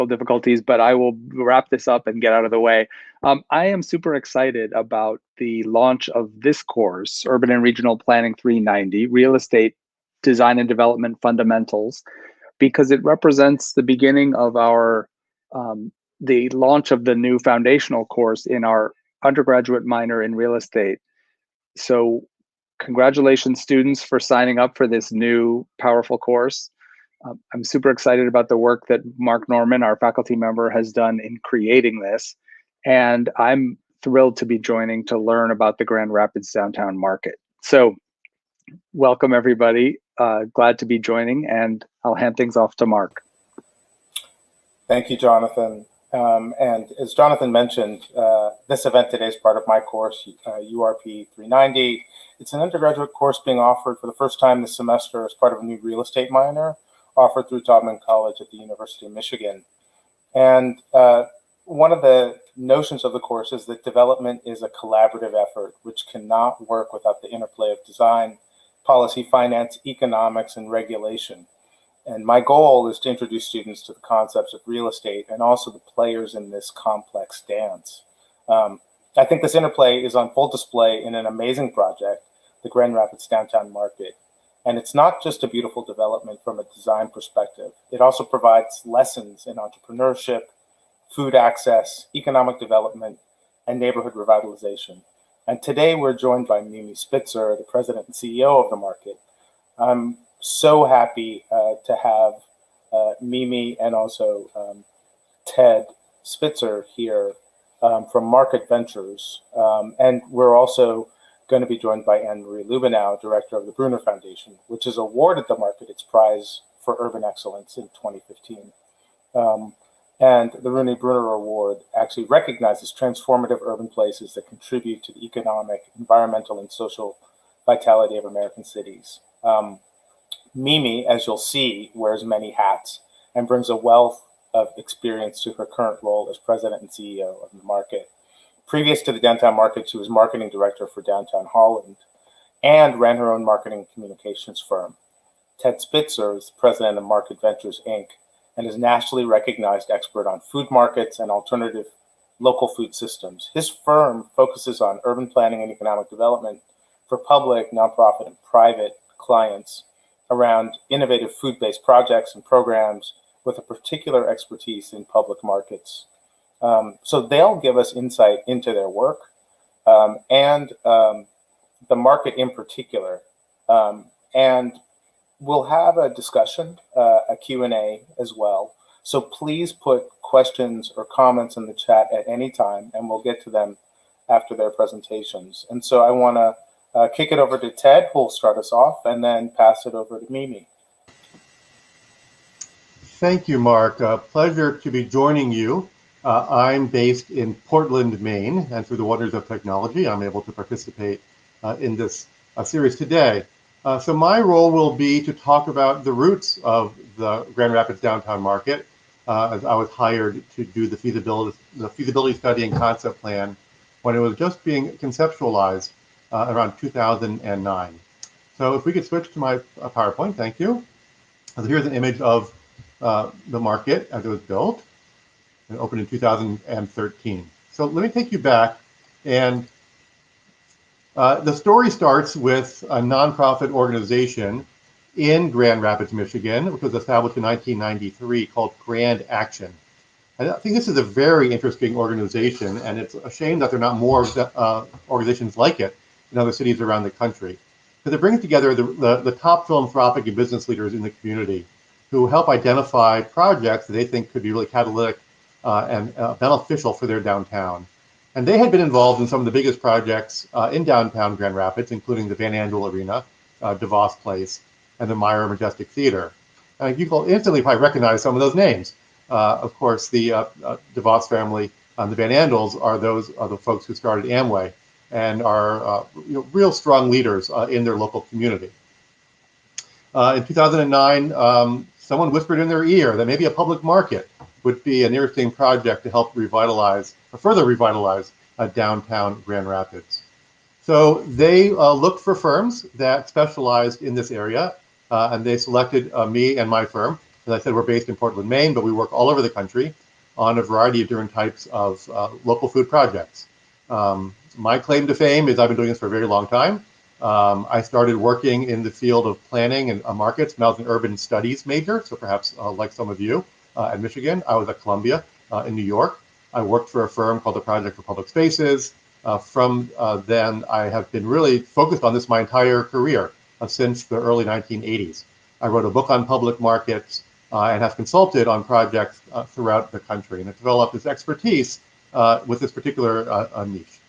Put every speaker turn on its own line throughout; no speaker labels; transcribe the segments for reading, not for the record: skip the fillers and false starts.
difficulties, but I will wrap this up and get out of the way. I am super excited about the launch of this course, Urban and Regional Planning 390, Real Estate Design and Development Fundamentals, because it represents the beginning of our the launch of the new foundational course in our undergraduate minor in real estate. So congratulations, students, for signing up for this new powerful course. I'm super excited about the work that Marc Norman, our faculty member, has done in creating this. And I'm thrilled to be joining to learn about the Grand Rapids downtown market. So welcome, everybody. Glad to be joining, and I'll hand things off to Marc.
Thank you, Jonathan. And as Jonathan mentioned, this event today is part of my course, URP390. It's an undergraduate course being offered for the first time this semester as part of a new real estate minor offered through Taubman College at the University of Michigan. And one of the notions of the course is that development is a collaborative effort, which cannot work without the interplay of design, policy, finance, economics, and regulation. And my goal is to introduce students to the concepts of real estate and also the players in this complex dance. I think this interplay is on full display in an amazing project, the Grand Rapids Downtown Market. And it's not just a beautiful development from a design perspective. It also provides lessons in entrepreneurship, food access, economic development, and neighborhood revitalization. And today we're joined by Mimi Spitzer, the president and CEO of the market. I'm so happy to have Mimi and also Ted Spitzer here from Market Ventures. And we're also going to be joined by Anne-Marie Lubenow, director of the Bruner Foundation, which has awarded the market its prize for urban excellence in 2015. And the Rooney Bruner Award actually recognizes transformative urban places that contribute to the economic, environmental, and social vitality of American cities. Mimi, as you'll see, wears many hats and brings a wealth of experience to her current role as president and CEO of the market. Previous to the downtown market, she was marketing director for Downtown Holland and ran her own marketing communications firm. Ted Spitzer is president of Market Ventures, Inc., and is nationally recognized expert on food markets and alternative local food systems. His firm focuses on urban planning and economic development for public, nonprofit, and private clients around innovative food-based projects and programs with a particular expertise in public markets. So they'll give us insight into their work and the market in particular. And we'll have a discussion, a Q&A as well. So please put questions or comments in the chat at any time, and we'll get to them after their presentations. And so I want to kick it over to Ted, who will start us off, and then pass it over to Mimi.
Thank you, Marc. Pleasure to be joining you. I'm based in Portland, Maine, and through the wonders of technology, I'm able to participate in this series today. So my role will be to talk about the roots of the Grand Rapids downtown market, as I was hired to do the feasibility study and concept plan when it was just being conceptualized around 2009. So if we could switch to my PowerPoint, thank you. So here's an image of the market as it was built and opened in 2013. So let me take you back, and the story starts with a nonprofit organization in Grand Rapids, Michigan, which was established in 1993 called Grand Action. And I think this is a very interesting organization, and it's a shame that there are not more organizations like it in other cities around the country. Because it brings together the top philanthropic and business leaders in the community who help identify projects that they think could be really catalytic and beneficial for their downtown. And they had been involved in some of the biggest projects in downtown Grand Rapids, including the Van Andel Arena, DeVos Place, and the Meyer Majestic Theater. You will instantly probably recognize some of those names. Of course, the DeVos family and the Van Andels are the folks who started Amway and are real strong leaders in their local community. In 2009, someone whispered in their ear that maybe a public market would be an interesting project to help revitalize or further revitalize downtown Grand Rapids. So they looked for firms that specialized in this area, and they selected me and my firm As I said, we're based in Portland, Maine, but we work all over the country on a variety of different types of local food projects. My claim to fame is I've been doing this for a very long time. I started working in the field of planning and markets when I was an urban studies major, so perhaps like some of you at Michigan. I was at Columbia in New York. I worked for a firm called the Project for Public Spaces. From then, I have been really focused on this my entire career since the early 1980s. I wrote a book on public markets and have consulted on projects throughout the country, and have developed this expertise with this particular niche.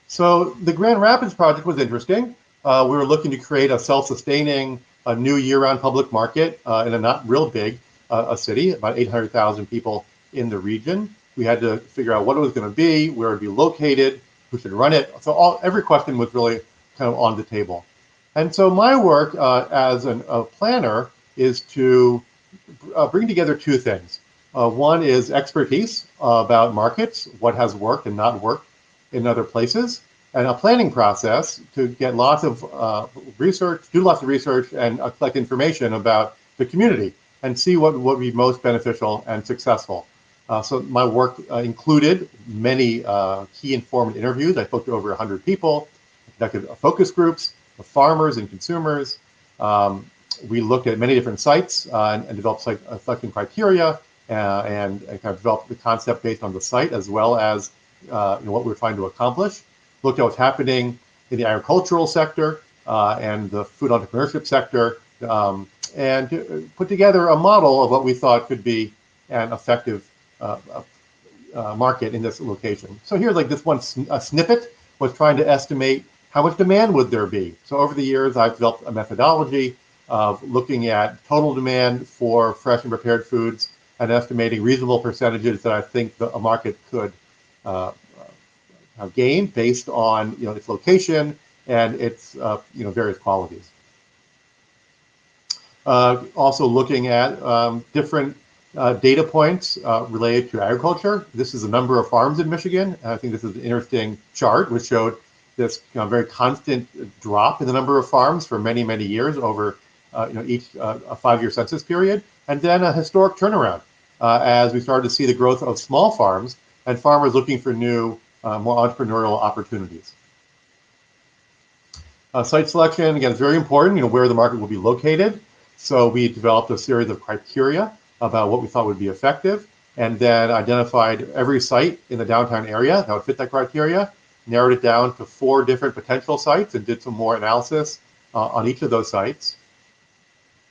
So the Grand Rapids project was interesting. We were looking to create a self-sustaining, new year-round public market in a not real big a city, about 800,000 people in the region. We had to figure out what it was going to be, where it would be located, who should run it. So every question was really kind of on the table. And so my work as a planner is to bring together two things. One is expertise about markets, what has worked and not worked in other places, and a planning process to get lots of research, do lots of research, and collect information about the community and see what would be most beneficial and successful. So my work included many key informant interviews. I spoke to over 100 people, conducted focus groups of farmers and consumers. We looked at many different sites and developed site selection criteria and kind of developed the concept based on the site as well as what we were trying to accomplish. Looked at what's happening in the agricultural sector and the food entrepreneurship sector, and put together a model of what we thought could be an effective market in this location. So here's like this one snippet was trying to estimate how much demand would there be. So over the years, I've developed a methodology of looking at total demand for fresh and prepared foods and estimating reasonable percentages that I think a market could gain based on its location and its various qualities. Also looking at different data points related to agriculture. This is the number of farms in Michigan. I think this is an interesting chart which showed this very constant drop in the number of farms for many, many years over each a 5-year census period, and then a historic turnaround as we started to see the growth of small farms and farmers looking for new, more entrepreneurial opportunities. Site selection, again, is very important, where the market will be located. So we developed a series of criteria about what we thought would be effective, and then identified every site in the downtown area that would fit that criteria, narrowed it down to 4 different potential sites, and did some more analysis on each of those sites.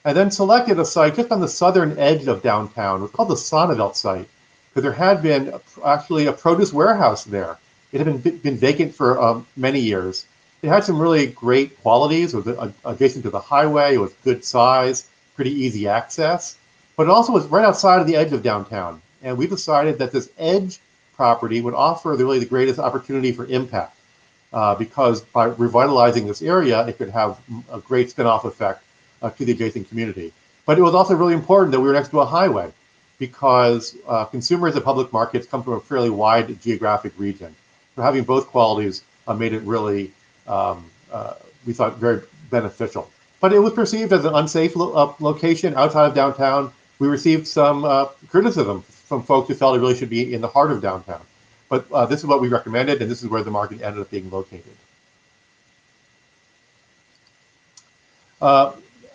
And then selected a site just on the southern edge of downtown. It was called the Sonneveld site, because there had been actually a produce warehouse there. It had been vacant for many years. It had some really great qualities. It was adjacent to the highway. It was good size, pretty easy access. But it also was right outside of the edge of downtown. And we decided that this edge property would offer really the greatest opportunity for impact because by revitalizing this area, it could have a great spin-off effect to the adjacent community. But it was also really important that we were next to a highway because consumers at public markets come from a fairly wide geographic region. So having both qualities made it really, we thought, very beneficial. But it was perceived as an unsafe location outside of downtown. We received some criticism from folks who felt it really should be in the heart of downtown. But this is what we recommended, and this is where the market ended up being located.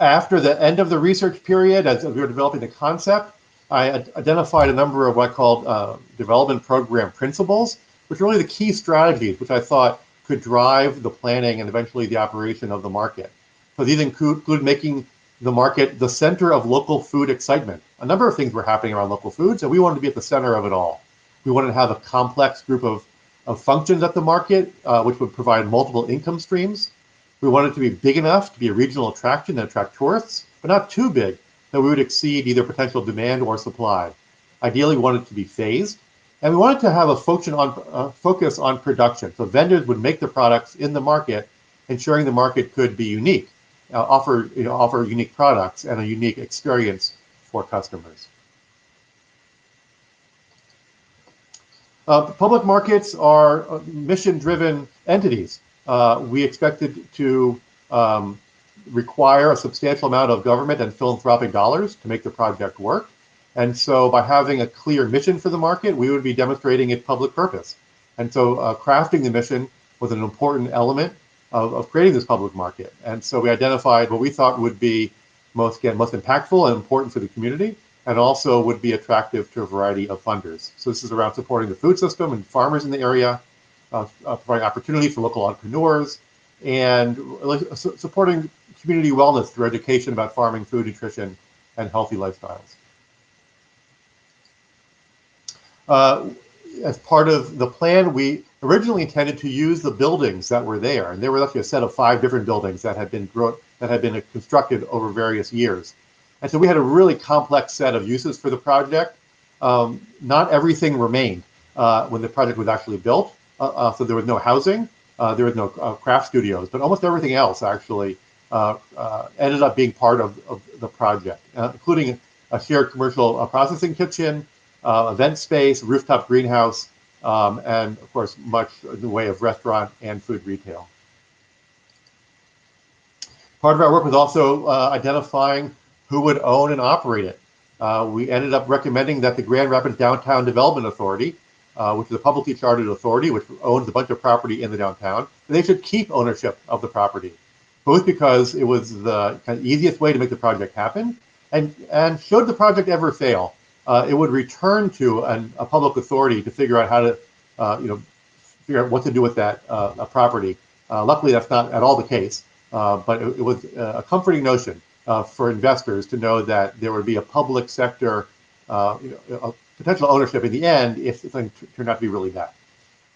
After the end of the research period, as we were developing the concept, I identified a number of what I called development program principles, which are really the key strategies which I thought could drive the planning and eventually the operation of the market. So these include making the market the center of local food excitement. A number of things were happening around local foods, and we wanted to be at the center of it all. We wanted to have a complex group of functions at the market, which would provide multiple income streams. We wanted it to be big enough to be a regional attraction and attract tourists, but not too big that we would exceed either potential demand or supply. Ideally, we wanted it to be phased, and we wanted to have a focus on production. So vendors would make the products in the market, ensuring the market could be unique, offer unique products and a unique experience for customers. Public markets are mission-driven entities. We expected to require a substantial amount of government and philanthropic dollars to make the project work. And so by having a clear mission for the market, we would be demonstrating its public purpose. And so crafting the mission was an important element of creating this public market. And so we identified what we thought would be most impactful and important for the community, and also would be attractive to a variety of funders. So this is around supporting the food system and farmers in the area, providing opportunity for local entrepreneurs, and supporting community wellness through education about farming, food, nutrition, and healthy lifestyles. As part of the plan, we originally intended to use the buildings that were there, and there were actually a set of 5 different buildings that had been constructed over various years. And so we had a really complex set of uses for the project. Not everything remained when the project was actually built. So there was no housing, there was no craft studios, but almost everything else actually ended up being part of the project, including a shared commercial processing kitchen, event space, rooftop greenhouse, and of course, much in the way of restaurant and food retail. Part of our work was also identifying who would own and operate it. We ended up recommending that the Grand Rapids Downtown Development Authority, which is a publicly chartered authority which owns a bunch of property in the downtown, they should keep ownership of the property, both because it was the kind of easiest way to make the project happen, and should the project ever fail, it would return to a public authority to figure out how to, figure out what to do with that property. Luckily, that's not at all the case, but it was a comforting notion for investors to know that there would be a public sector potential ownership in the end if things turned out to be really bad.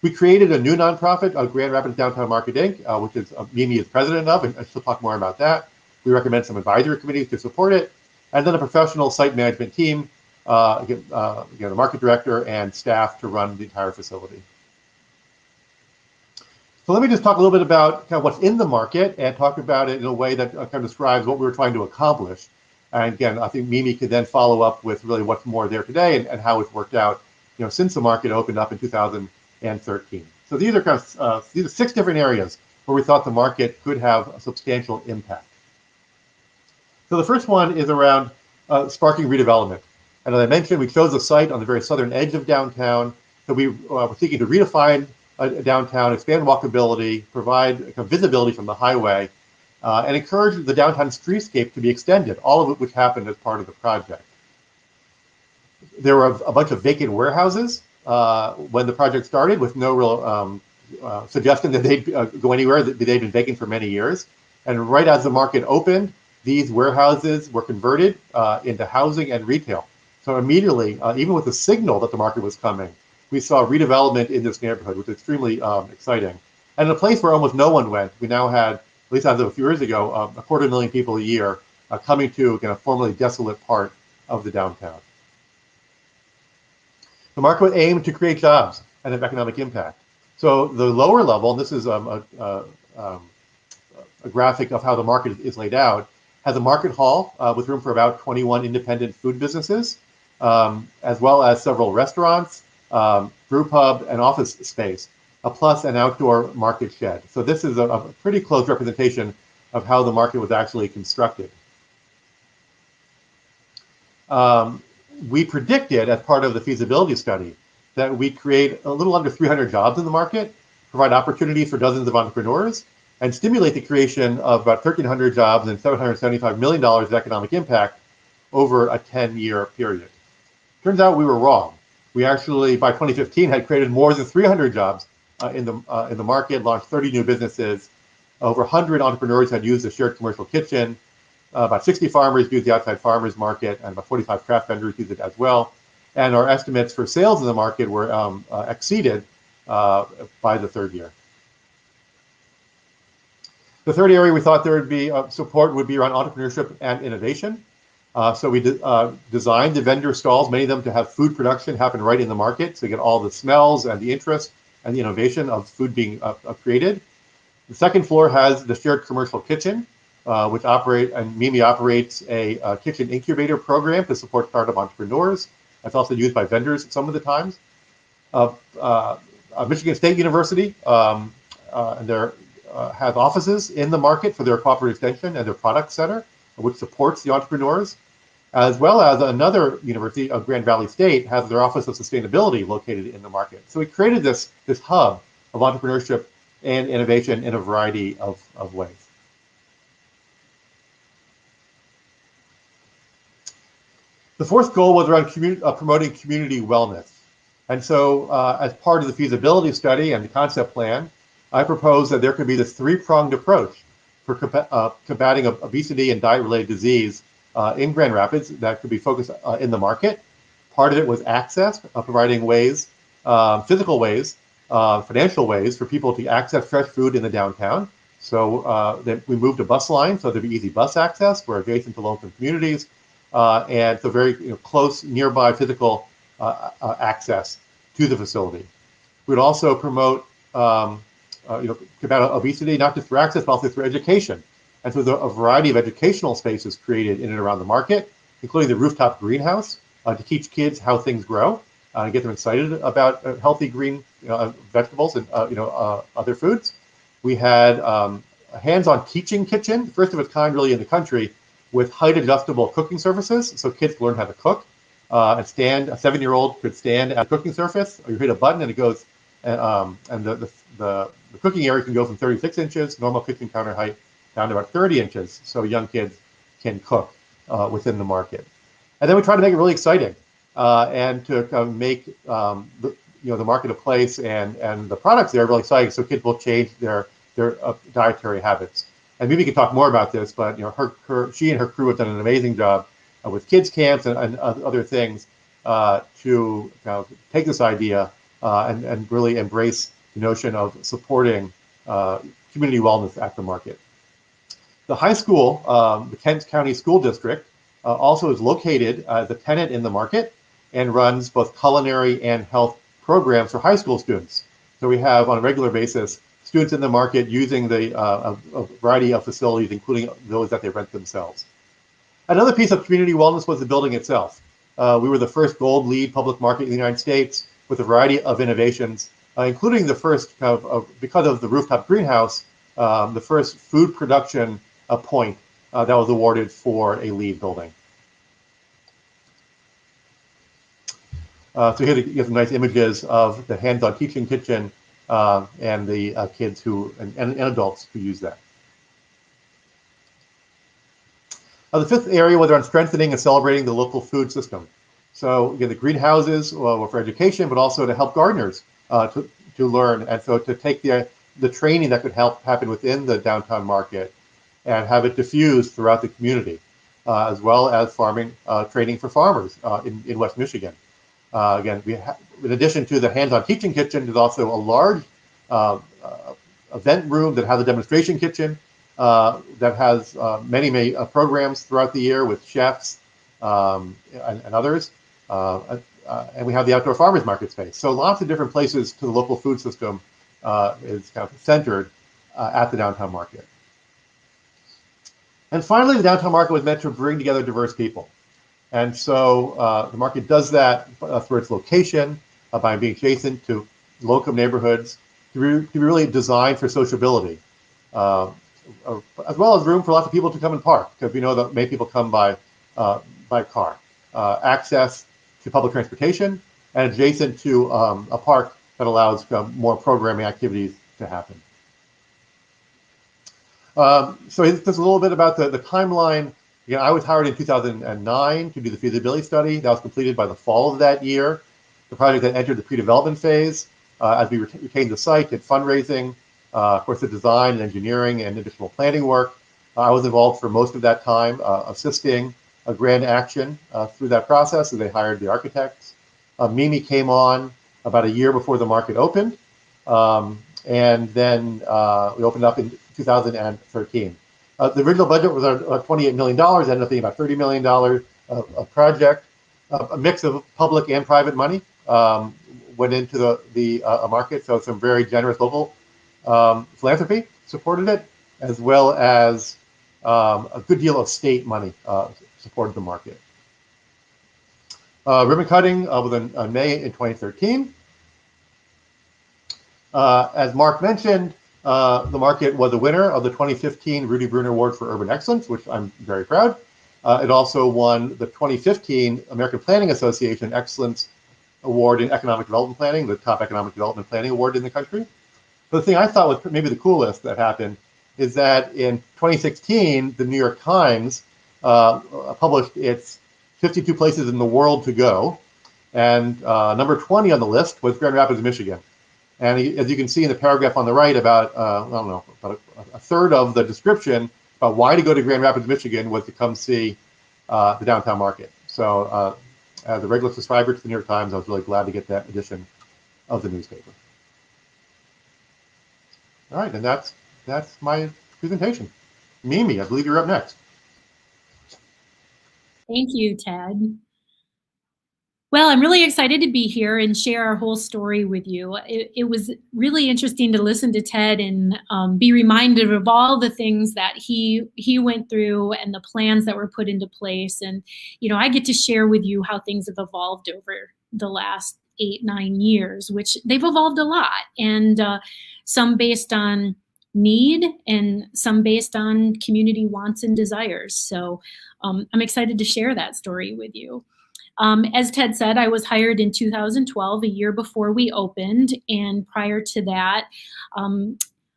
We created a new nonprofit, Grand Rapids Downtown Market Inc., which is Mimi is president of, and she'll talk more about that. We recommend some advisory committees to support it, and then a professional site management team, again, the market director and staff to run the entire facility. So let me just talk a little bit about kind of what's in the market and talk about it in a way that kind of describes what we were trying to accomplish. And again, I think Mimi could then follow up with really what's more there today and how it's worked out, since the market opened up in 2013. So these are kind of these are 6 different areas where we thought the market could have a substantial impact. So the first one is around sparking redevelopment. And as I mentioned, we chose a site on the very southern edge of downtown. So we were seeking to redefine downtown, expand walkability, provide kind of visibility from the highway, and encourage the downtown streetscape to be extended, all of it which happened as part of the project. There were a bunch of vacant warehouses when the project started, with no real suggestion that they'd go anywhere, that they'd been vacant for many years. And right as the market opened, these warehouses were converted into housing and retail. So immediately, even with the signal that the market was coming, we saw redevelopment in this neighborhood, which is extremely exciting. And in a place where almost no one went, we now had, at least as of a few years ago, 250,000 people a year coming to a formerly desolate part of the downtown. The market would aim to create jobs and have economic impact. So the lower level, and this is a graphic of how the market is laid out, has a market hall with room for about 21 independent food businesses, as well as several restaurants, brew pub, and office space, plus an outdoor market shed. So this is a pretty close representation of how the market was actually constructed. We predicted, as part of the feasibility study, that we create a little under 300 jobs in the market, provide opportunities for dozens of entrepreneurs, and stimulate the creation of about 1,300 jobs and $775 million of economic impact over a 10-year period. Turns out we were wrong. We actually, by 2015, had created more than 300 jobs in the market, launched 30 new businesses. Over 100 entrepreneurs had used the shared commercial kitchen. About 60 farmers used the outside farmers market, and about 45 craft vendors used it as well. And our estimates for sales in the market were exceeded by the 3rd year. The 3rd area we thought there would be support would be around entrepreneurship and innovation. So we designed the vendor stalls, many of them to have food production happen right in the market, so you get all the smells and the interest and the innovation of food being created. The 2nd floor has the shared commercial kitchen, which Mimi operates a kitchen incubator program to support startup entrepreneurs. That's also used by vendors some of the times. Michigan State University and their has offices in the market for their cooperative extension and their product center, which supports the entrepreneurs, as well as another university, Grand Valley State, has their Office of Sustainability located in the market. So we created this hub of entrepreneurship and innovation in a variety of ways. The fourth goal was around promoting community wellness. And so as part of the feasibility study and the concept plan, I proposed that there could be this three-pronged approach for combating obesity and diet-related disease in Grand Rapids that could be focused in the market. Part of it was access, providing ways, physical ways, financial ways for people to access fresh food in the downtown. So that we moved a bus line so there'd be easy bus access. We're adjacent to local communities, and so very close, nearby physical access to the facility. We'd also promote combat obesity, not just through access, but also through education. And so there are a variety of educational spaces created in and around the market, including the rooftop greenhouse to teach kids how things grow and get them excited about healthy green vegetables and other foods. We had a hands-on teaching kitchen, first of its kind really in the country, with height-adjustable cooking surfaces, so kids learn how to cook and stand. A 7-year-old could stand at a cooking surface, or you hit a button and it goes, and the cooking area can go from 36 inches, normal kitchen counter height, down to about 30 inches, so young kids can cook within the market. And then we try to make it really exciting and to make the market a place and the products there really exciting, so kids will change their dietary habits. And Mimi can talk more about this, but she and her crew have done an amazing job with kids camps and other things to take this idea and really embrace the notion of supporting community wellness at the market. The high school, the Kent County School District, also is located as a tenant in the market and runs both culinary and health programs for high school students. So we have on a regular basis students in the market using a variety of facilities, including those that they rent themselves. Another piece of community wellness was the building itself. We were the first gold LEED public market in the United States with a variety of innovations, including the first, because of the rooftop greenhouse, the first food production point that was awarded for a LEED building. So here you get some nice images of the hands-on teaching kitchen and the kids and adults who use that. The fifth area was around strengthening and celebrating the local food system. So again, the greenhouses were for education, but also to help gardeners to learn, and so to take the training that could help happen within the downtown market and have it diffused throughout the community, as well as farming training for farmers in West Michigan. Again, in addition to the hands-on teaching kitchen, there's also a large event room that has a demonstration kitchen that has many programs throughout the year with chefs and others. And we have the outdoor farmers market space. So lots of different places to the local food system is kind of centered at the downtown market. And finally, the downtown market was meant to bring together diverse people. And so the market does that through its location, by being adjacent to local neighborhoods, to be really designed for sociability, as well as room for lots of people to come and park, because we know that many people come by car. Access to public transportation, and adjacent to a park that allows more programming activities to happen. So just a little bit about the timeline. Again, I was hired in 2009 to do the feasibility study. That was completed by the fall of that year. The project then entered the pre-development phase as we retained the site, did fundraising, of course, the design and engineering and additional planning work. I was involved for most of that time, assisting a grand action through that process, and they hired the architects. Mimi came on about a year before the market opened, and then we opened up in 2013. The original budget was $28 million, ended up being about $30 million a project. A mix of public and private money went into the market, so some very generous local philanthropy supported it, as well as a good deal of state money supported the market. Ribbon cutting was in May in 2013. As Marc mentioned, the market was a winner of the 2015 Rudy Bruner Award for Urban Excellence, which I'm very proud. It also won the 2015 American Planning Association Excellence Award in Economic Development Planning, the top economic development planning award in the country. But the thing I thought was maybe the coolest that happened is that in 2016, the New York Times published its 52 places in the world to go. And number 20 on the list was Grand Rapids, Michigan. And as you can see in the paragraph on the right, about, I don't know, about a third of the description about why to go to Grand Rapids, Michigan was to come see the downtown market. So as a regular subscriber to the New York Times, I was really glad to get that edition of the newspaper. All right, and that's my presentation. Mimi, I believe you're up next.
Thank you, Ted. Well, I'm really excited to be here and share our whole story with you. It was really interesting to listen to Ted and be reminded of all the things that he went through and the plans that were put into place. And, you know, I get to share with you how things have evolved over the last 8-9 years, which they've evolved a lot. And some based on need and some based on community wants and desires. So I'm excited to share that story with you. As Ted said, I was hired in 2012, a year before we opened. And prior to that,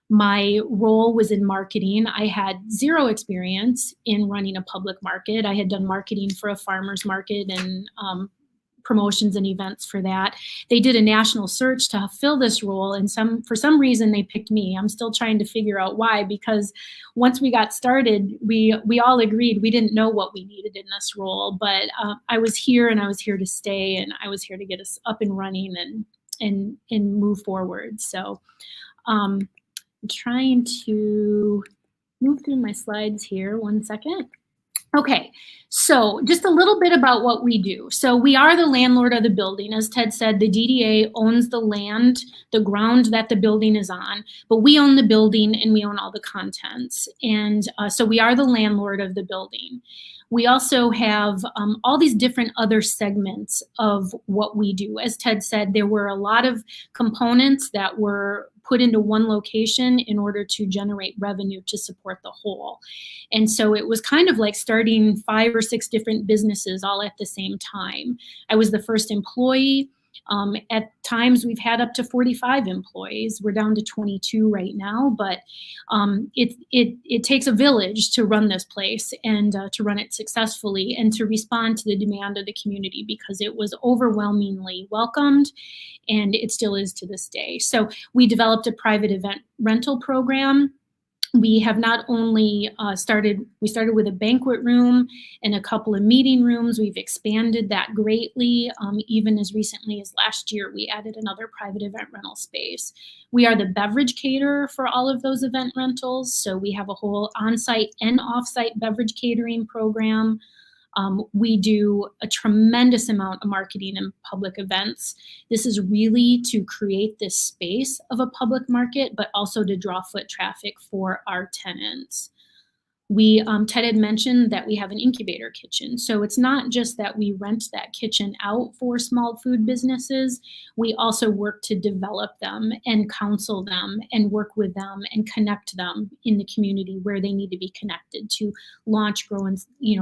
my role was in marketing. I had zero experience in running a public market. I had done marketing for a farmer's market and promotions and events for that. They did a national search to fill this role, and for some reason they picked me. I'm still trying to figure out why, because once we got started, we all agreed we didn't know what we needed in this role, but I was here and I was here to stay, and I was here to get us up and running and move forward. So I'm trying to move through my slides here. One second. Okay, so just a little bit about what we do. So we are the landlord of the building. As Ted said, the DDA owns the land, the ground that the building is on, but we own the building and we own all the contents. And so we are the landlord of the building. We also have all these different other segments of what we do. As Ted said, there were a lot of components that were put into one location in order to generate revenue to support the whole. And so it was kind of like starting 5 or 6 different businesses all at the same time. I was the first employee. At times we've had up to 45 employees. We're down to 22 right now, but it takes a village to run this place and to run it successfully and to respond to the demand of the community, because it was overwhelmingly welcomed and it still is to this day. So we developed a private event rental program. We have not only started with a banquet room and a couple of meeting rooms. We've expanded that greatly. Even as recently as last year, we added another private event rental space. We are the beverage caterer for all of those event rentals. So we have a whole on-site and off-site beverage catering program. We do a tremendous amount of marketing and public events. This is really to create this space of a public market, but also to draw foot traffic for our tenants. Ted had mentioned that we have an incubator kitchen. So it's not just that we rent that kitchen out for small food businesses. We also work to develop them and counsel them and work with them and connect them in the community where they need to be connected to launch, grow, and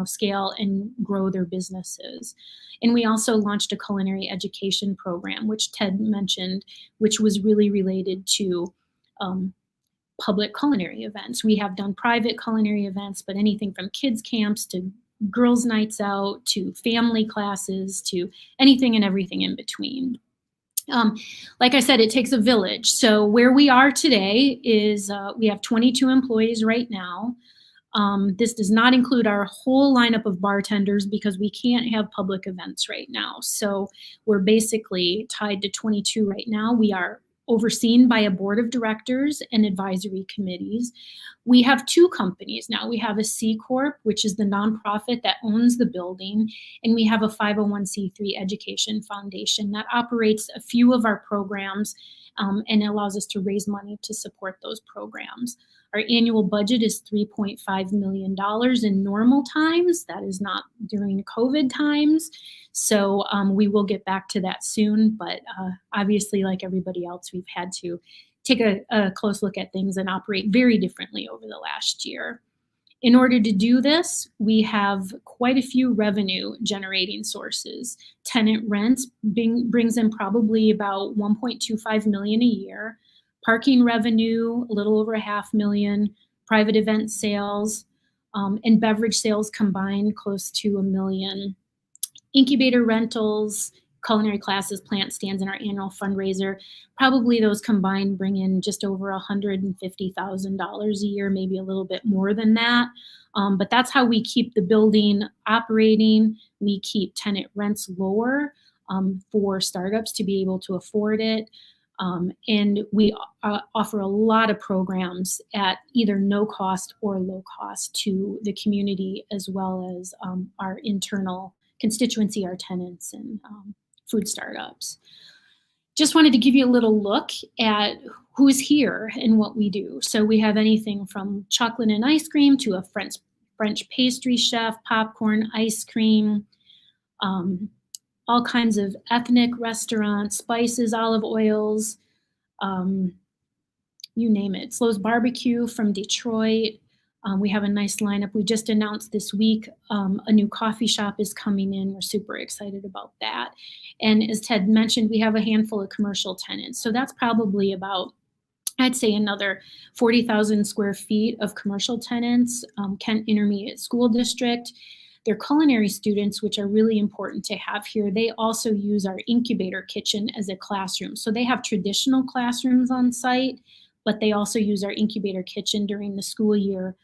scale and grow their businesses. And we also launched a culinary education program, which Ted mentioned, which was really related to public culinary events. We have done private culinary events, but anything from kids camps to girls' nights out to family classes to anything and everything in between. Like I said, it takes a village. So where we are today is we have 22 employees right now. This does not include our whole lineup of bartenders because we can't have public events right now. So we're basically tied to 22 right now. We are overseen by a board of directors and advisory committees. We have 2 companies now. We have a C Corp, which is the nonprofit that owns the building, and we have a 501c3 education foundation that operates a few of our programs and allows us to raise money to support those programs. Our annual budget is $3.5 million in normal times. That is not during COVID times. So we will get back to that soon. But obviously, like everybody else, we've had to take a close look at things and operate very differently over the last year. In order to do this, we have quite a few revenue generating sources. Tenant rents brings in probably about $1.25 million a year. Parking revenue, a little over $500,000. Private event sales and beverage sales combined, close to $1 million. Incubator rentals, culinary classes, plant stands, and our annual fundraiser, probably those combined bring in just over $150,000 a year, maybe a little bit more than that. But that's how we keep the building operating. We keep tenant rents lower for startups to be able to afford it. And we offer a lot of programs at either no cost or low cost to the community, as well as our internal constituency, our tenants, and food startups. Just wanted to give you a little look at who's here and what we do. So we have anything from chocolate and ice cream to a French pastry chef, popcorn, ice cream, all kinds of ethnic restaurants, spices, olive oils, you name it. Slo's Barbecue from Detroit. We have a nice lineup. We just announced this week a new coffee shop is coming in. We're super excited about that. And as Ted mentioned, we have a handful of commercial tenants. So that's probably about, I'd say, another 40,000 square feet of commercial tenants. Kent Intermediate School District. They're culinary students, which are really important to have here. They also use our incubator kitchen as a classroom. So they have traditional classrooms on site, but they also use our incubator kitchen during the school year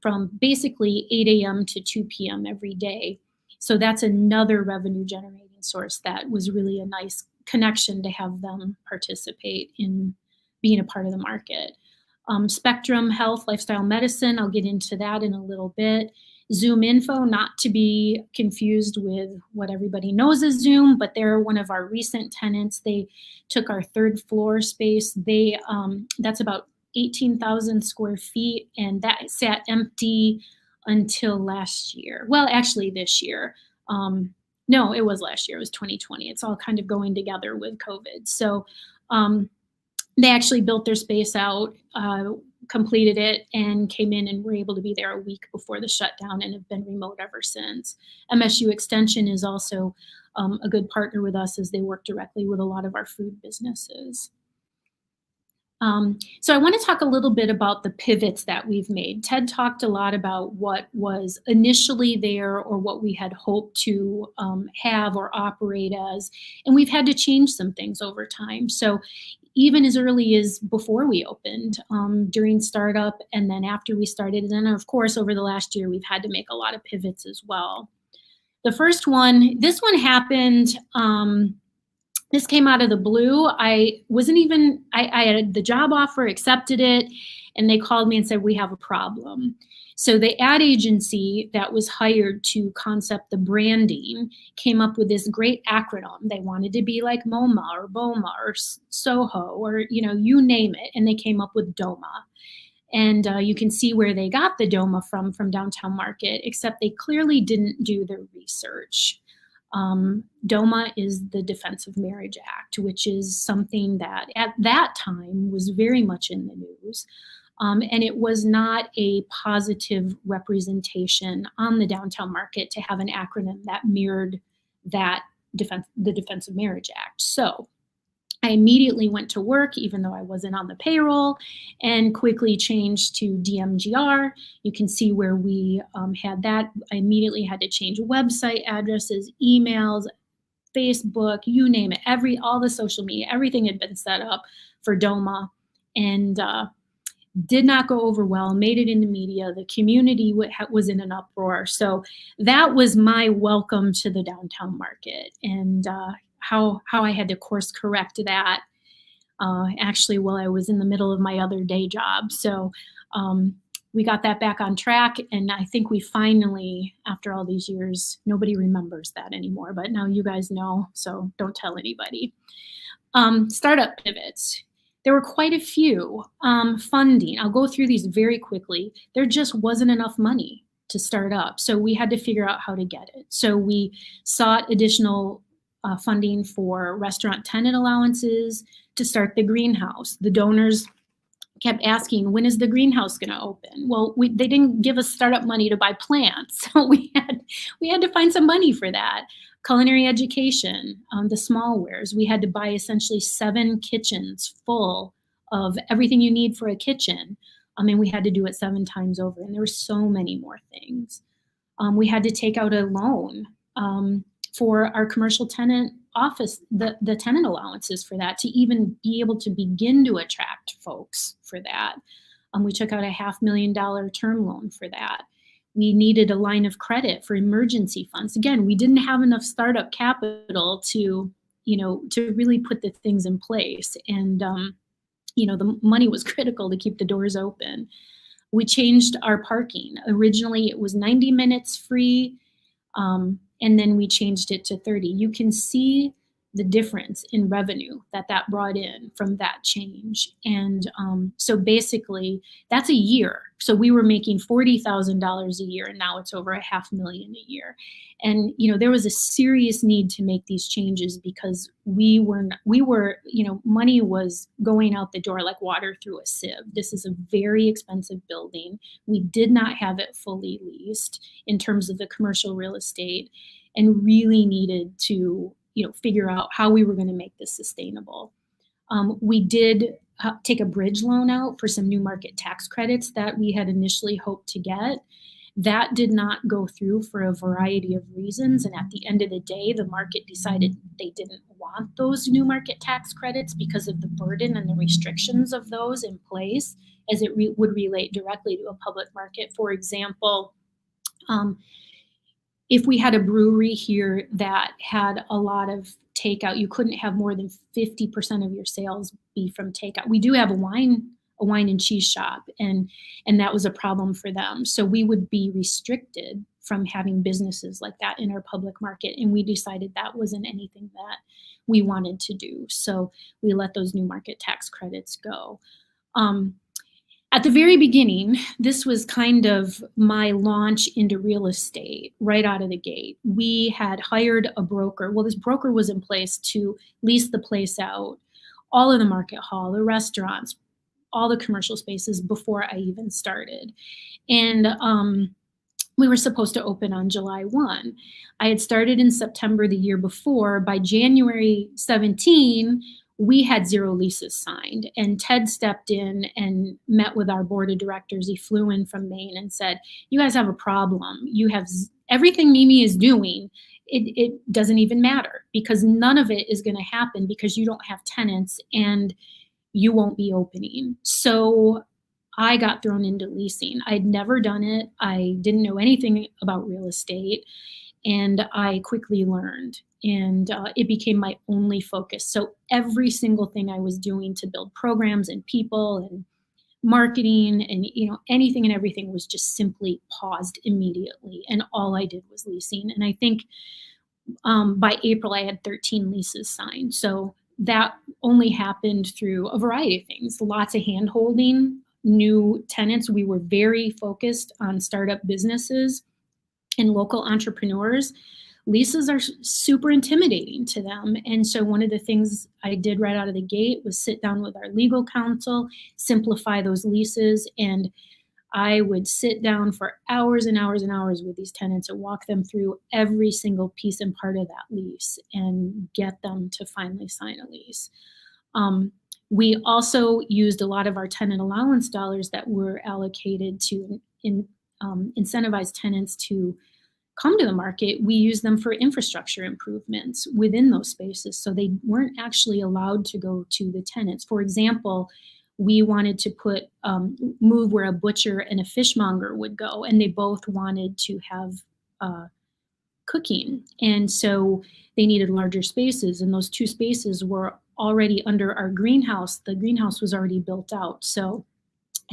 from basically 8 a.m. to 2 p.m. every day. So that's another revenue generating source that was really a nice connection to have them participate in being a part of the market. Spectrum Health, Lifestyle Medicine, I'll get into that in a little bit. Zoom Info, not to be confused with what everybody knows as Zoom, but they're one of our recent tenants. They took our third floor space. That's about 18,000 square feet, and that sat empty until last year. Well, actually this year. No, it was last year. It was 2020. It's all kind of going together with COVID. So they actually built their space out, completed it, and came in and were able to be there a week before the shutdown and have been remote ever since. MSU Extension is also a good partner with us, as they work directly with a lot of our food businesses. So I want to talk a little bit about the pivots that we've made. Ted talked a lot about what was initially there or what we had hoped to have or operate as, and we've had to change some things over time. So even as early as before we opened, during startup, and then after we started, and then of course over the last year, we've had to make a lot of pivots as well. The first one, this one happened, this came out of the blue. I had the job offer, accepted it, and they called me and said, we have a problem. So the ad agency that was hired to concept the branding came up with this great acronym. They wanted to be like MoMA or BOMA or Soho or, you name it. And they came up with DOMA. And you can see where they got the DOMA from Downtown Market, except they clearly didn't do their research. DOMA is the Defense of Marriage Act, which is something that at that time was very much in the news. And it was not a positive representation on the downtown market to have an acronym that mirrored the Defense of Marriage Act. So I immediately went to work, even though I wasn't on the payroll, and quickly changed to DMGR. You can see where we had that. I immediately had to change website addresses, emails, Facebook, you name it, all the social media, everything had been set up for DOMA, and did not go over well, made it in the media. The community was in an uproar. So that was my welcome to the downtown market, and how I had to course correct that actually while I was in the middle of my other day job. So we got that back on track, and I think we finally, after all these years, nobody remembers that anymore, but now you guys know, so don't tell anybody. Startup pivots. There were quite a few. Funding, I'll go through these very quickly. There just wasn't enough money to start up, so we had to figure out how to get it. So we sought additional funding for restaurant tenant allowances to start the greenhouse. The donors kept asking, when is the greenhouse going to open? Well, they didn't give us startup money to buy plants, so we had to find some money for that. Culinary education, the small wares. We had to buy essentially 7 kitchens full of everything you need for a kitchen. And we had to do it 7 times over, and there were so many more things. We had to take out a loan for our commercial tenant office, the tenant allowances for that, to even be able to begin to attract folks for that. We took out a $500,000 term loan for that. We needed a line of credit for emergency funds. Again, we didn't have enough startup capital to really put the things in place. And, the money was critical to keep the doors open. We changed our parking. Originally, it was 90 minutes free. And then we changed it to 30. You can see the difference in revenue that brought in from that change. And so basically, that's a year. So we were making $40,000 a year, and now it's over $500,000 a year. And there was a serious need to make these changes because we were money was going out the door like water through a sieve. This is a very expensive building. We did not have it fully leased in terms of the commercial real estate, and really needed to figure out how we were going to make this sustainable. We did take a bridge loan out for some new market tax credits that we had initially hoped to get. That did not go through for a variety of reasons. And at the end of the day, the market decided they didn't want those new market tax credits because of the burden and the restrictions of those in place, as it would relate directly to a public market. For example, if we had a brewery here that had a lot of takeout, you couldn't have more than 50% of your sales be from takeout. We do have a wine and cheese shop, and that was a problem for them. So we would be restricted from having businesses like that in our public market, and we decided that wasn't anything that we wanted to do. So we let those new market tax credits go. At the very beginning, this was kind of my launch into real estate right out of the gate. We had hired a broker. Well, this broker was in place to lease the place out, all of the market hall, the restaurants, all the commercial spaces before I even started. And we were supposed to open on July 1. I had started in September the year before. By January 17, we had 0 leases signed, and Ted stepped in and met with our board of directors. He flew in from Maine and said, you guys have a problem. You have everything Mimi is doing. It doesn't even matter, because none of it is going to happen because you don't have tenants and you won't be opening. So I got thrown into leasing. I'd never done it. I didn't know anything about real estate, and I quickly learned. And it became my only focus. So every single thing I was doing to build programs and people and marketing and anything and everything was just simply paused immediately. And all I did was leasing. And I think by April, I had 13 leases signed. So that only happened through a variety of things, lots of hand-holding, new tenants. We were very focused on startup businesses and local entrepreneurs. Leases are super intimidating to them. And so one of the things I did right out of the gate was sit down with our legal counsel, simplify those leases. And I would sit down for hours and hours and hours with these tenants and walk them through every single piece and part of that lease and get them to finally sign a lease. We also used a lot of our tenant allowance dollars that were allocated to incentivize tenants to come to the market. We use them for infrastructure improvements within those spaces, so they weren't actually allowed to go to the tenants. For example, we wanted to move where a butcher and a fishmonger would go, and they both wanted to have cooking, and so they needed larger spaces, and those 2 spaces were already under our greenhouse. The greenhouse was already built out, so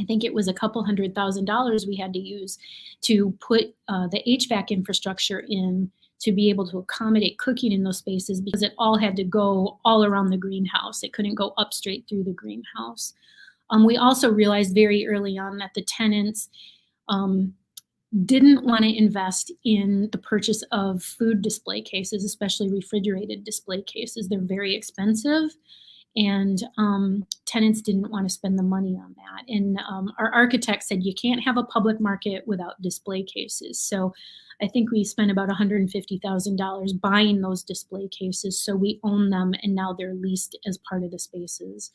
I think it was a couple $100,000 we had to use to put the HVAC infrastructure in to be able to accommodate cooking in those spaces, because it all had to go all around the greenhouse. It couldn't go up straight through the greenhouse. We also realized very early on that the tenants didn't want to invest in the purchase of food display cases, especially refrigerated display cases. They're very expensive, and tenants didn't want to spend the money on that. And our architect said you can't have a public market without display cases. So I think we spent about $150,000 buying those display cases. So we own them, and now they're leased as part of the spaces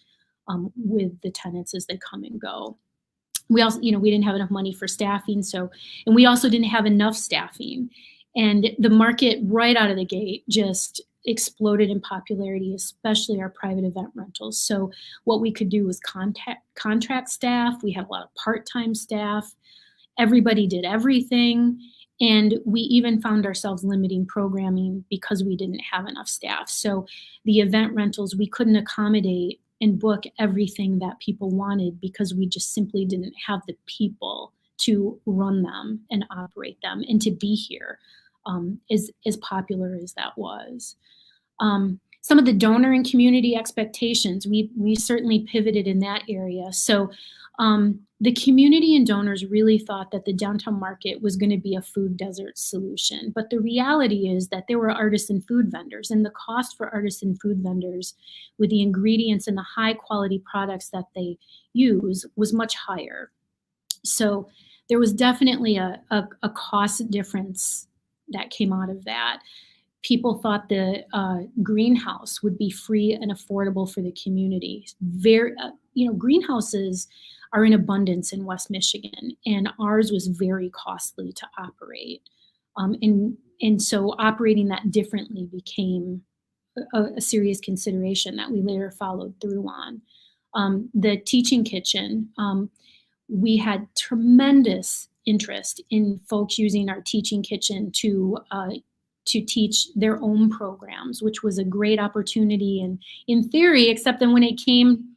with the tenants as they come and go. We also, we didn't have enough money for staffing. And we also didn't have enough staffing. And the market right out of the gate just exploded in popularity, especially our private event rentals. So what we could do was contract staff. We had a lot of part-time staff. Everybody did everything. And we even found ourselves limiting programming because we didn't have enough staff. So the event rentals, we couldn't accommodate and book everything that people wanted because we just simply didn't have the people to run them and operate them and to be here, as popular as that was. Some of the donor and community expectations, we certainly pivoted in that area. So the community and donors really thought that the downtown market was going to be a food desert solution. But the reality is that there were artisan food vendors, and the cost for artisan food vendors with the ingredients and the high quality products that they use was much higher. So there was definitely a cost difference that came out of that. People thought the greenhouse would be free and affordable for the community. Greenhouses are in abundance in West Michigan, and ours was very costly to operate. And so operating that differently became a serious consideration that we later followed through on. The teaching kitchen, we had tremendous interest in folks using our teaching kitchen to teach their own programs, which was a great opportunity and in theory, except then when it came,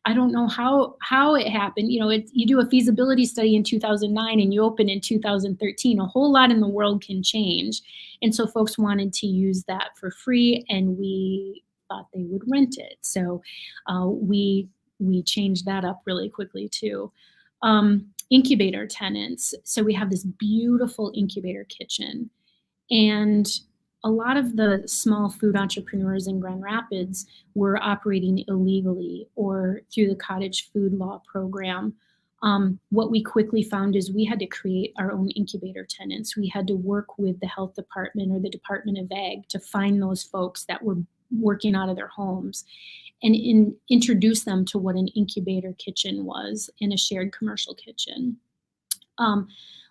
I don't know how it happened. You do a feasibility study in 2009 and you open in 2013. A whole lot in the world can change. And so folks wanted to use that for free, and we thought they would rent it. So we changed that up really quickly too. Incubator tenants. So we have this beautiful incubator kitchen. And a lot of the small food entrepreneurs in Grand Rapids were operating illegally or through the cottage food law program. What we quickly found is we had to create our own incubator tenants. We had to work with the health department or the Department of Ag to find those folks that were working out of their homes and introduce them to what an incubator kitchen was in a shared commercial kitchen.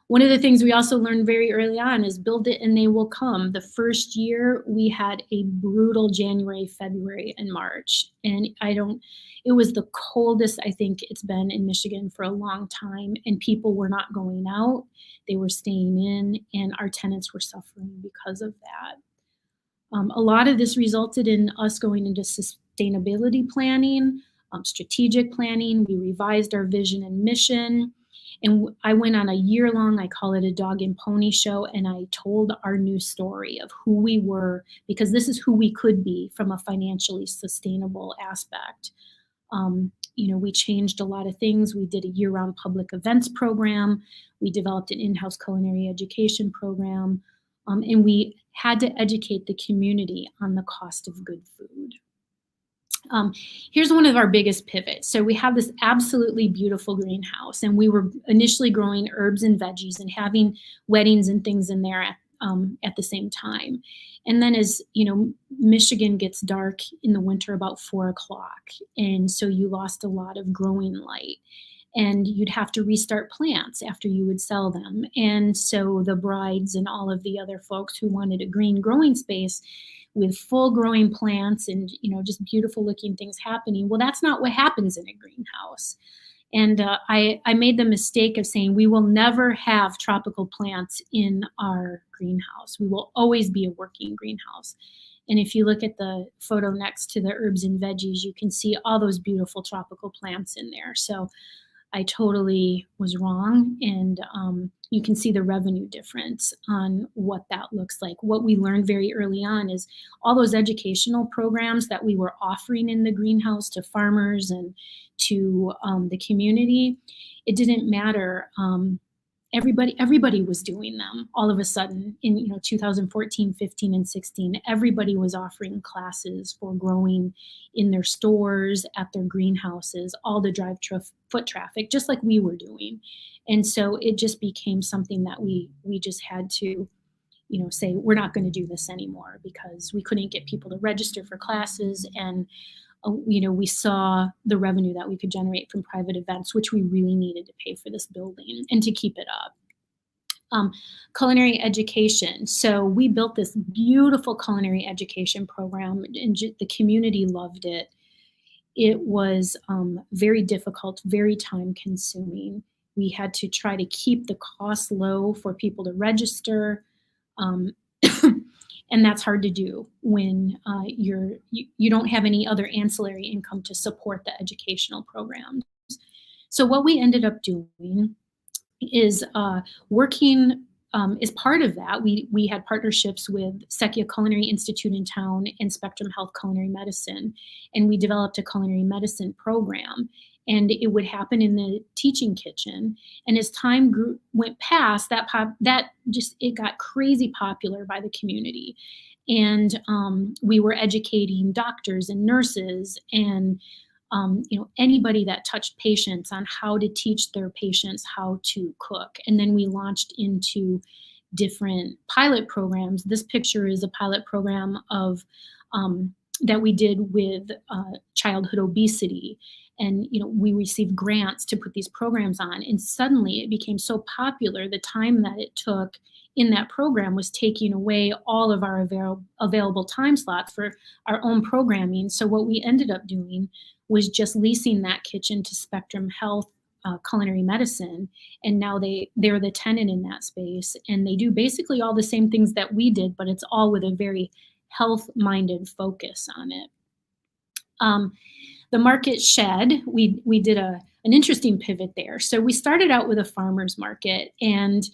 One of the things we also learned very early on is build it and they will come. The first year we had a brutal January, February, and March. And it was the coldest I think it's been in Michigan for a long time. And people were not going out, they were staying in, and our tenants were suffering because of that. A lot of this resulted in us going into sustainability planning, strategic planning. We revised our vision and mission. And I went on a year-long, I call it a dog and pony show, and I told our new story of who we were, because this is who we could be from a financially sustainable aspect. We changed a lot of things. We did a year-round public events program. We developed an in-house culinary education program. And we had to educate the community on the cost of good food. Here's one of our biggest pivots. So we have this absolutely beautiful greenhouse, and we were initially growing herbs and veggies and having weddings and things in there at the same time. And then as Michigan gets dark in the winter about 4 o'clock, and so you lost a lot of growing light. And you'd have to restart plants after you would sell them. And so the brides and all of the other folks who wanted a green growing space with full growing plants and just beautiful looking things happening. Well, that's not what happens in a greenhouse. And I made the mistake of saying we will never have tropical plants in our greenhouse. We will always be a working greenhouse. And if you look at the photo next to the herbs and veggies, you can see all those beautiful tropical plants in there. So I totally was wrong. And you can see the revenue difference on what that looks like. What we learned very early on is all those educational programs that we were offering in the greenhouse to farmers and to the community, it didn't matter everybody was doing them all of a sudden in 2014, 15, and 16. Everybody was offering classes for growing in their stores, at their greenhouses, all to drive foot traffic, just like we were doing. And so it just became something that we just had to say, we're not going to do this anymore, because we couldn't get people to register for classes. And we saw the revenue that we could generate from private events, which we really needed to pay for this building and to keep it up. Culinary education. So we built this beautiful culinary education program, and the community loved it. It was very difficult, very time consuming. We had to try to keep the costs low for people to register. And that's hard to do when you don't have any other ancillary income to support the educational programs. So what we ended up doing is working as part of that. We had partnerships with Sekia Culinary Institute in town and Spectrum Health Culinary Medicine, and we developed a culinary medicine program. And it would happen in the teaching kitchen. And as time went past, it got crazy popular by the community. And we were educating doctors and nurses and anybody that touched patients on how to teach their patients how to cook. And then we launched into different pilot programs. This picture is a pilot program of that we did with childhood obesity. And we received grants to put these programs on, and suddenly it became so popular. The time that it took in that program was taking away all of our available time slots for our own programming. So what we ended up doing was just leasing that kitchen to Spectrum Health Culinary Medicine, and now they're the tenant in that space, and they do basically all the same things that we did, but it's all with a very health-minded focus on it. The market shed, we did an interesting pivot there. So we started out with a farmer's market, and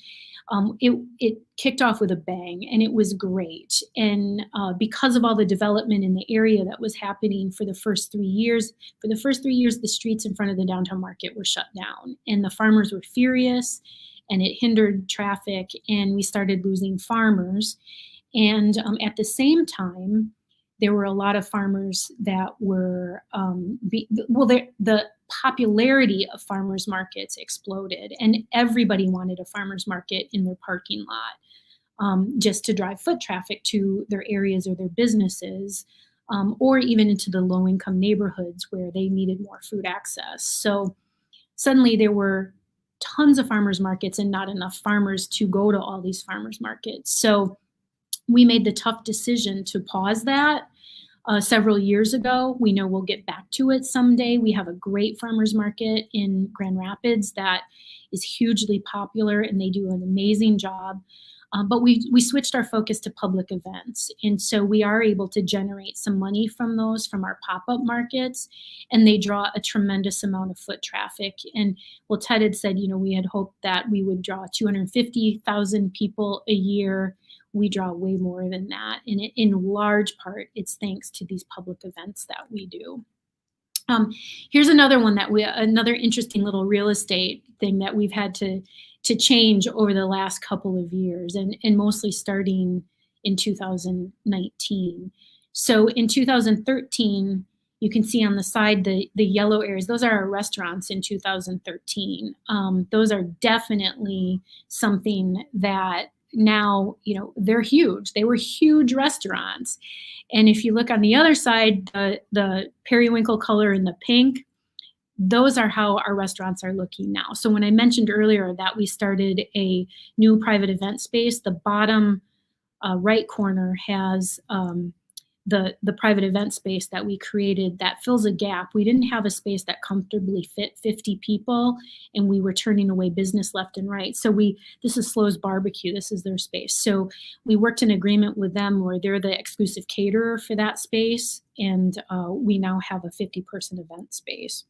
it kicked off with a bang, and it was great. And because of all the development in the area that was happening for the first 3 years, the streets in front of the downtown market were shut down, and the farmers were furious, and it hindered traffic, and we started losing farmers. And at the same time, there were a lot of farmers that were, the popularity of farmers markets exploded, and everybody wanted a farmers market in their parking lot, just to drive foot traffic to their areas or their businesses, or even into the low-income neighborhoods where they needed more food access. So suddenly there were tons of farmers markets and not enough farmers to go to all these farmers markets. So we made the tough decision to pause that several years ago. We know we'll get back to it someday. We have a great farmers market in Grand Rapids that is hugely popular, and they do an amazing job. But we switched our focus to public events. And so we are able to generate some money from those, from our pop-up markets, and they draw a tremendous amount of foot traffic. And Ted had said, we had hoped that we would draw 250,000 people a year. We draw way more than that. And in large part, it's thanks to these public events that we do. Here's another one another interesting little real estate thing that we've had to change over the last couple of years, and mostly starting in 2019. So in 2013, you can see on the side the yellow areas. Those are our restaurants in 2013. Those are definitely something that now, they're huge. They were huge restaurants. And if you look on the other side, the periwinkle color and the pink, those are how our restaurants are looking now. So when I mentioned earlier that we started a new private event space, the bottom right corner has the private event space that we created that fills a gap. We didn't have a space that comfortably fit 50 people, and we were turning away business left and right. So this is Slo's Barbecue. This is their space. So we worked in agreement with them where they're the exclusive caterer for that space, and we now have a 50-person event space.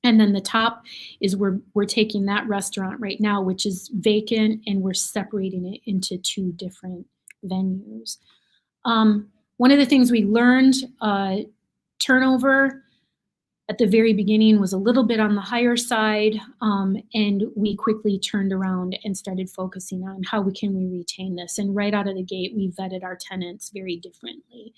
And then the top is we're taking that restaurant right now, which is vacant, and we're separating it into 2 different venues. One of the things we learned, turnover, at the very beginning was a little bit on the higher side, and we quickly turned around and started focusing on how can we retain this. And right out of the gate, we vetted our tenants very differently.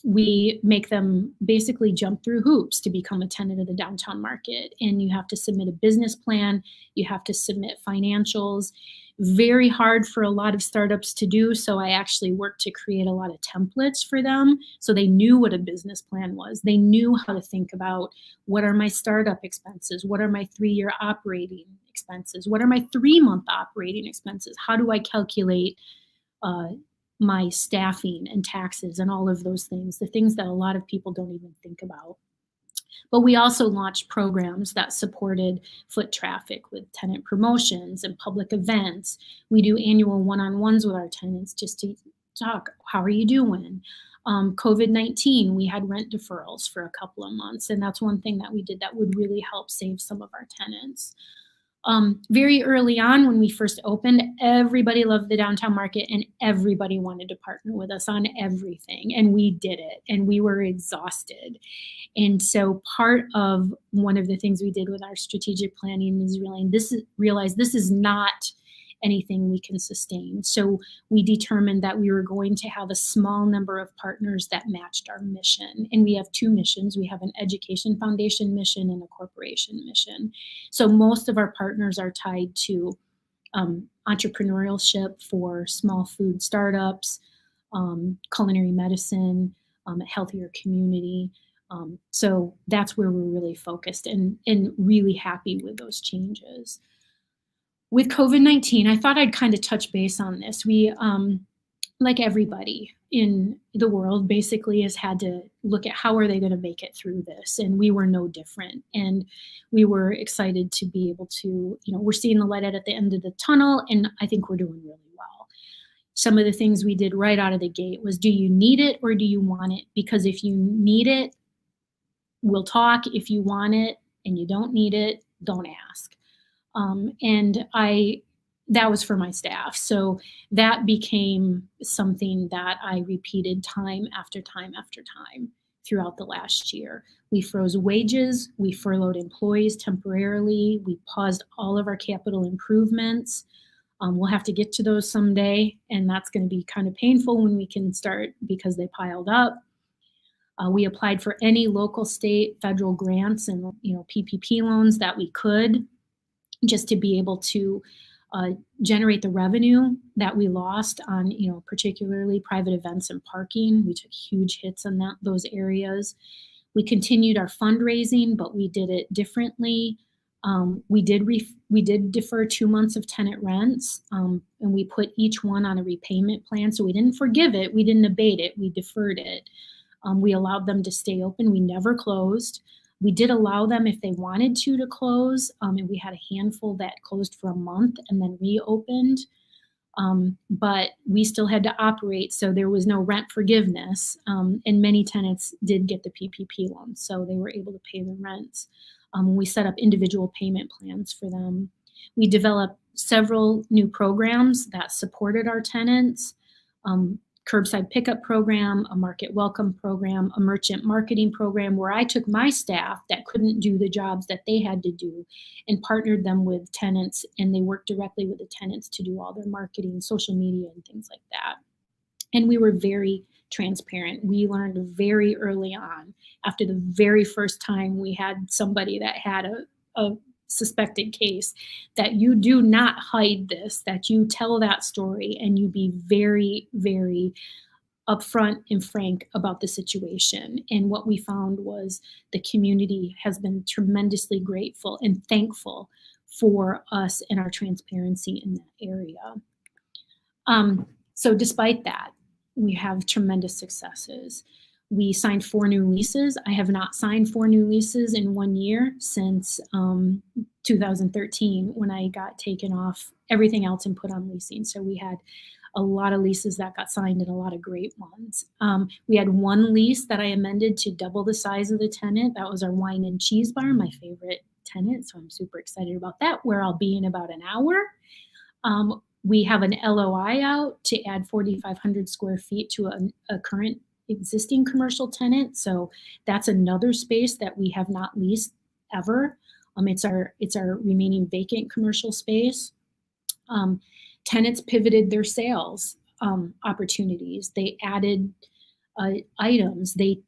We make them basically jump through hoops to become a tenant of the downtown market. And you have to submit a business plan, you have to submit financials. Very hard for a lot of startups to do. So I actually worked to create a lot of templates for them so they knew what a business plan was. They knew how to think about what are my startup expenses? What are my 3-year operating expenses? What are my 3-month operating expenses? How do I calculate my staffing and taxes and all of those things, the things that a lot of people don't even think about. But we also launched programs that supported foot traffic with tenant promotions and public events. We do annual one-on-ones with our tenants just to talk, how are you doing? COVID-19, we had rent deferrals for a couple of months, and that's one thing that we did that would really help save some of our tenants. Very early on when we first opened, everybody loved the downtown market and everybody wanted to partner with us on everything. And we did it and we were exhausted. And so part of one of the things we did with our strategic planning is realize this is not anything we can sustain. So we determined that we were going to have a small number of partners that matched our mission. And we have 2 missions. We have an education foundation mission and a corporation mission. So most of our partners are tied to entrepreneurship for small food startups, culinary medicine, a healthier community. So that's where we're really focused and really happy with those changes. With COVID-19, I thought I'd kind of touch base on this. We, like everybody in the world, basically has had to look at how are they going to make it through this, and we were no different. And we were excited to be able to, we're seeing the light at the end of the tunnel, and I think we're doing really well. Some of the things we did right out of the gate was, do you need it or do you want it? Because if you need it, we'll talk. If you want it and you don't need it, don't ask. And that was for my staff. So that became something that I repeated time after time after time throughout the last year. We froze wages, we furloughed employees temporarily, we paused all of our capital improvements. We'll have to get to those someday, and that's going to be kind of painful when we can start because they piled up. We applied for any local, state, federal grants and PPP loans that we could, just to be able to generate the revenue that we lost on, particularly private events and parking. We took huge hits on those areas. We continued our fundraising, but we did it differently. We did defer 2 months of tenant rents, and we put each one on a repayment plan. So we didn't forgive it, we didn't abate it, we deferred it. We allowed them to stay open. We never closed. We did allow them, if they wanted to close, and we had a handful that closed for a month and then reopened. But we still had to operate, so there was no rent forgiveness. And many tenants did get the PPP loans, so they were able to pay their rents. We set up individual payment plans for them. We developed several new programs that supported our tenants. Curbside pickup program, a market welcome program, a merchant marketing program, where I took my staff that couldn't do the jobs that they had to do and partnered them with tenants, and they worked directly with the tenants to do all their marketing, social media, and things like that. And we were very transparent. We learned very early on, after the very first time we had somebody that had a suspected case, that you do not hide this, that you tell that story and you be very, very upfront and frank about the situation. And what we found was the community has been tremendously grateful and thankful for us and our transparency in that area. So despite that, we have tremendous successes. We signed 4 new leases. I have not signed 4 new leases in 1 year since 2013, when I got taken off everything else and put on leasing. So we had a lot of leases that got signed and a lot of great ones. We had 1 lease that I amended to double the size of the tenant. That was our wine and cheese bar, my favorite tenant. So I'm super excited about that, where I'll be in about an hour. We have an LOI out to add 4,500 square feet to a current existing commercial tenant. So that's another space that we have not leased ever. It's our remaining vacant commercial space. Tenants pivoted their sales opportunities. They added items. They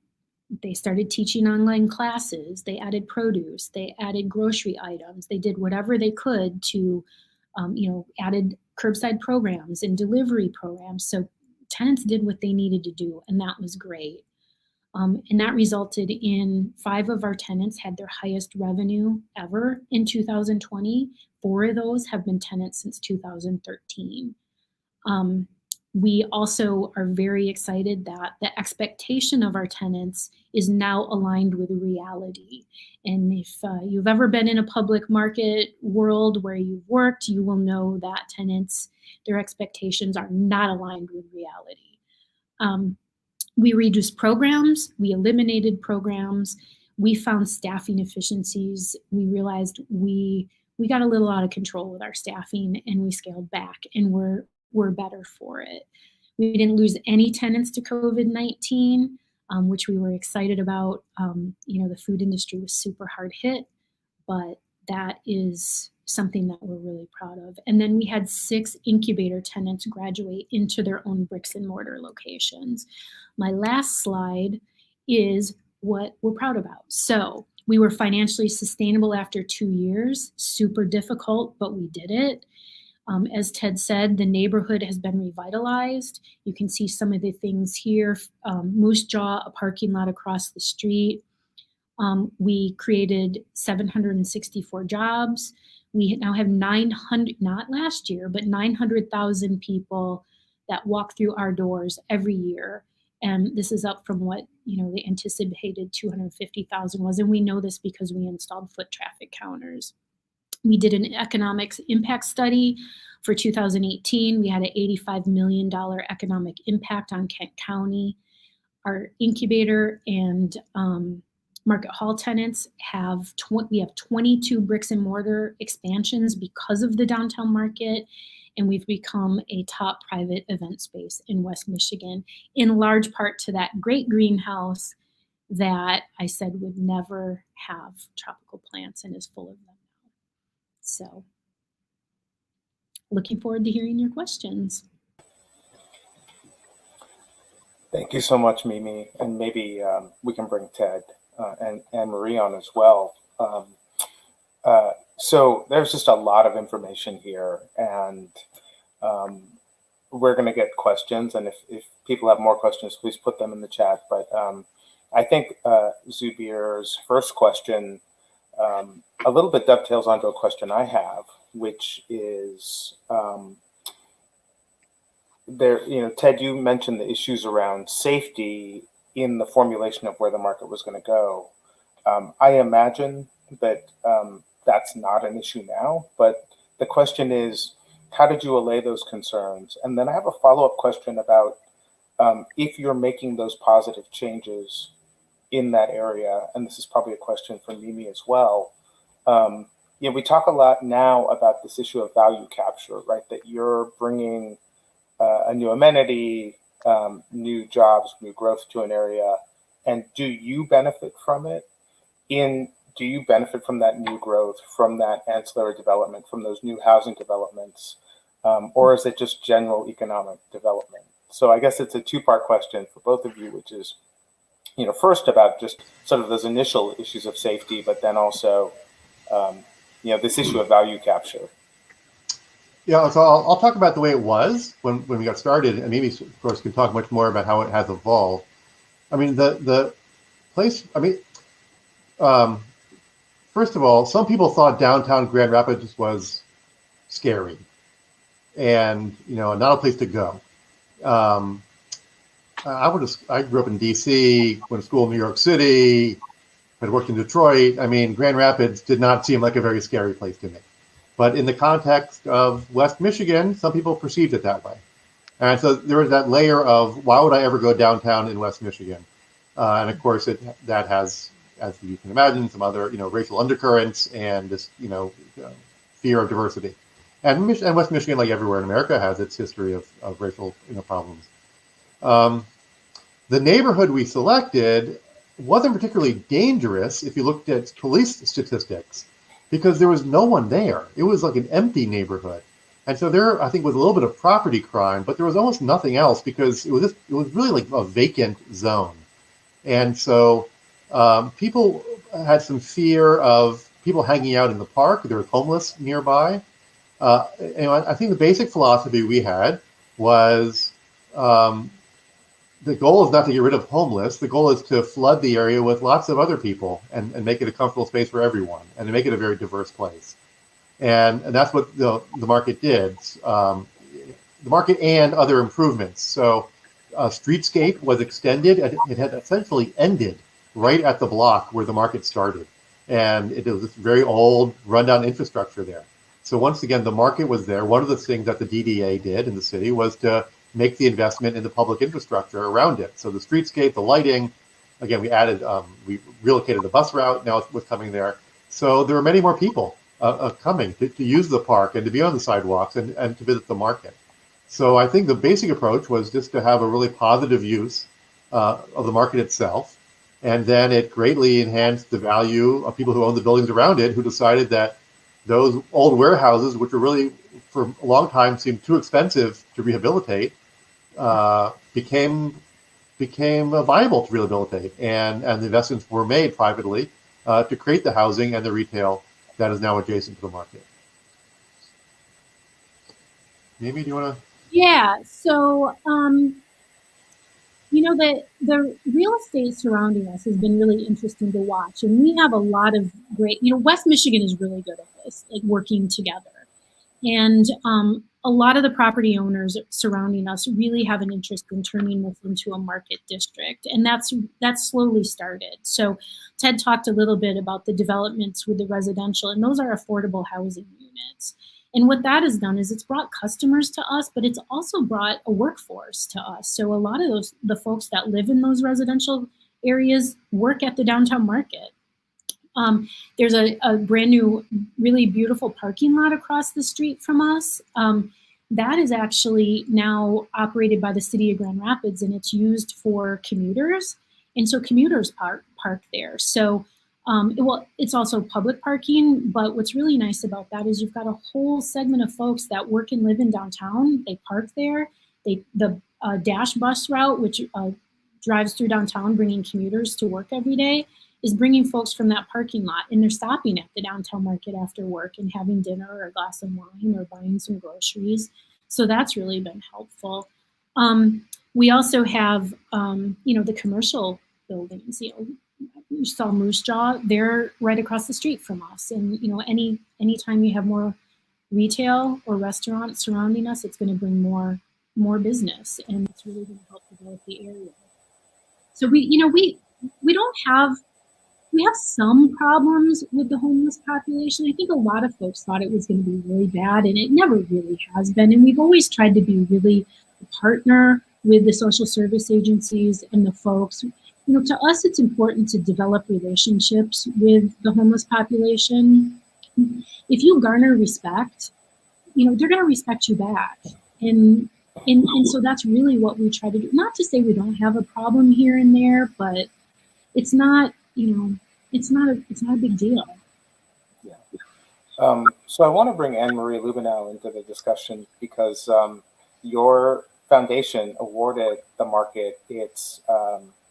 started teaching online classes. They added produce. They added grocery items. They did whatever they could to, added curbside programs and delivery programs. So tenants did what they needed to do, and that was great. And that resulted in 5 of our tenants had their highest revenue ever in 2020. 4 of those have been tenants since 2013. We also are very excited that the expectation of our tenants is now aligned with reality. And if you've ever been in a public market world where you've worked, you will know that tenants, their expectations are not aligned with reality. We reduced programs, we eliminated programs, we found staffing efficiencies. We realized we got a little out of control with our staffing, and we scaled back, and we're better for it. We didn't lose any tenants to COVID-19, which we were excited about. The food industry was super hard hit, but that is something that we're really proud of. And then we had 6 incubator tenants graduate into their own bricks and mortar locations. My last slide is what we're proud about. So we were financially sustainable after 2 years, super difficult, but we did it. As Ted said, the neighborhood has been revitalized. You can see some of the things here. Moose Jaw, a parking lot across the street. We created 764 jobs. We now have 900, not last year, but 900,000 people that walk through our doors every year. And this is up from what the anticipated 250,000 was. And we know this because we installed foot traffic counters. We did an economics impact study for 2018. We had an $85 million economic impact on Kent County. Our incubator and Market Hall tenants we have 22 bricks and mortar expansions because of the downtown market, and we've become a top private event space in West Michigan, in large part to that great greenhouse that I said would never have tropical plants and is full of them now. So, looking forward to hearing your questions.
Thank you so much, Mimi. And maybe we can bring Ted and Marie on as well. So there's just a lot of information here, and we're going to get questions. And if people have more questions, please put them in the chat. But I think Zubir's first question a little bit dovetails onto a question I have, which is Ted, you mentioned the issues around safety in the formulation of where the market was going to go. I imagine that that's not an issue now, but the question is, how did you allay those concerns? And then I have a follow-up question about if you're making those positive changes in that area, and this is probably a question for Mimi as well. We talk a lot now about this issue of value capture, right? That you're bringing a new amenity, new jobs, new growth to an area, and do you benefit from it? Do you benefit from that new growth, from that ancillary development, from those new housing developments, or is it just general economic development? So I guess it's a two-part question for both of you, which is, first about just sort of those initial issues of safety, but then also, this issue of value capture.
Yeah, so I'll talk about the way it was when we got started, and Mimi, of course, can talk much more about how it has evolved. I mean, the place, first of all, some people thought downtown Grand Rapids was scary and, not a place to go. I grew up in DC, went to school in New York City, had worked in Detroit. I mean, Grand Rapids did not seem like a very scary place to me. But in the context of West Michigan, some people perceived it that way. And so there was that layer of, why would I ever go downtown in West Michigan? And of course, that has, as you can imagine, some other, racial undercurrents and this, fear of diversity. And West Michigan, like everywhere in America, has its history of racial, problems. The neighborhood we selected wasn't particularly dangerous if you looked at police statistics, because there was no one there. It was like an empty neighborhood. And so there, I think, was a little bit of property crime, but there was almost nothing else because it was really like a vacant zone. And so people had some fear of people hanging out in the park. There was homeless nearby. I think the basic philosophy we had was the goal is not to get rid of homeless. The goal is to flood the area with lots of other people and make it a comfortable space for everyone and to make it a very diverse place. And that's what the market did. The market and other improvements. So streetscape was extended. It had essentially ended right at the block where the market started. And it was this very old, rundown infrastructure there. So once again, the market was there. One of the things that the DDA did in the city was to make the investment in the public infrastructure around it. So the streetscape, the lighting, again, we relocated the bus route, now it's coming there. So there were many more people coming to use the park and to be on the sidewalks and to visit the market. So I think the basic approach was just to have a really positive use of the market itself. And then it greatly enhanced the value of people who owned the buildings around it, who decided that those old warehouses, which were really for a long time seemed too expensive to rehabilitate, became viable to rehabilitate, and the investments were made privately to create the housing and the retail that is now adjacent to the market. Maybe do you want to?
Yeah. So, the real estate surrounding us has been really interesting to watch, and we have a lot of great. West Michigan is really good at this, like working together, and a lot of the property owners surrounding us really have an interest in turning this into a market district, and that's slowly started. So Ted talked a little bit about the developments with the residential, and those are affordable housing units. And what that has done is it's brought customers to us, but it's also brought a workforce to us. So a lot of the folks that live in those residential areas work at the downtown market. There's a brand new, really beautiful parking lot across the street from us. That is actually now operated by the city of Grand Rapids, and it's used for commuters. And so commuters park there. So it's also public parking, but what's really nice about that is you've got a whole segment of folks that work and live in downtown. They park there. The Dash bus route, which drives through downtown, bringing commuters to work every day, is bringing folks from that parking lot, and they're stopping at the downtown market after work and having dinner or a glass of wine or buying some groceries. So that's really been helpful. We also have, the commercial buildings. You saw Moose Jaw, they're right across the street from us. And anytime you have more retail or restaurants surrounding us, it's going to bring more business, and it's really going to help develop the area. So we have some problems with the homeless population. I think a lot of folks thought it was going to be really bad, and it never really has been. And we've always tried to be really a partner with the social service agencies and the folks. To us, it's important to develop relationships with the homeless population. If you garner respect, they're going to respect you back. And so that's really what we try to do. Not to say we don't have a problem here and there, but it's not, it's not a big deal.
Yeah. So I want to bring Anne-Marie Lubenow into the discussion because your foundation awarded the market its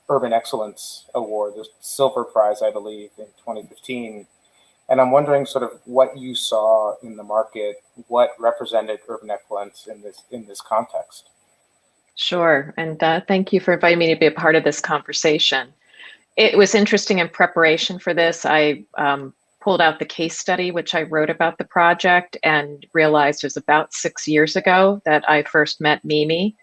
Urban Excellence Award, the Silver Prize, I believe, in 2015. And I'm wondering sort of what you saw in the market, what represented urban excellence in this context.
Sure, and thank you for inviting me to be a part of this conversation. It was interesting in preparation for this. I pulled out the case study, which I wrote about the project, and realized it was about 6 years ago that I first met Mimi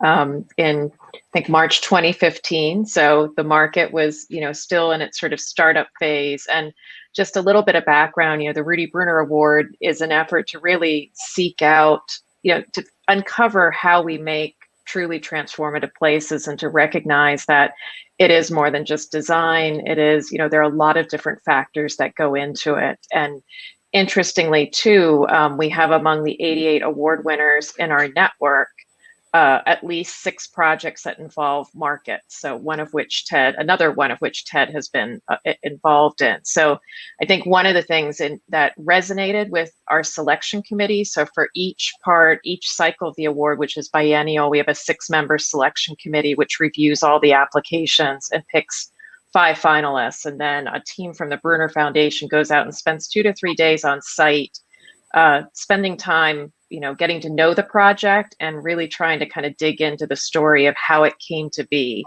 in, I think, March 2015. So the market was, still in its sort of startup phase. And just a little bit of background, the Rudy Bruner Award is an effort to really seek out, to uncover how we make truly transformative places and to recognize that it is more than just design. It is, there are a lot of different factors that go into it. And interestingly, too, we have among the 88 award winners in our network, at least 6 projects that involve markets. So another one of which Ted has been involved in. So I think one of the things that resonated with our selection committee, so for each cycle of the award, which is biennial, we have a 6-member selection committee, which reviews all the applications and picks 5 finalists. And then a team from the Bruner Foundation goes out and spends 2 to 3 days on site, spending time, getting to know the project and really trying to kind of dig into the story of how it came to be.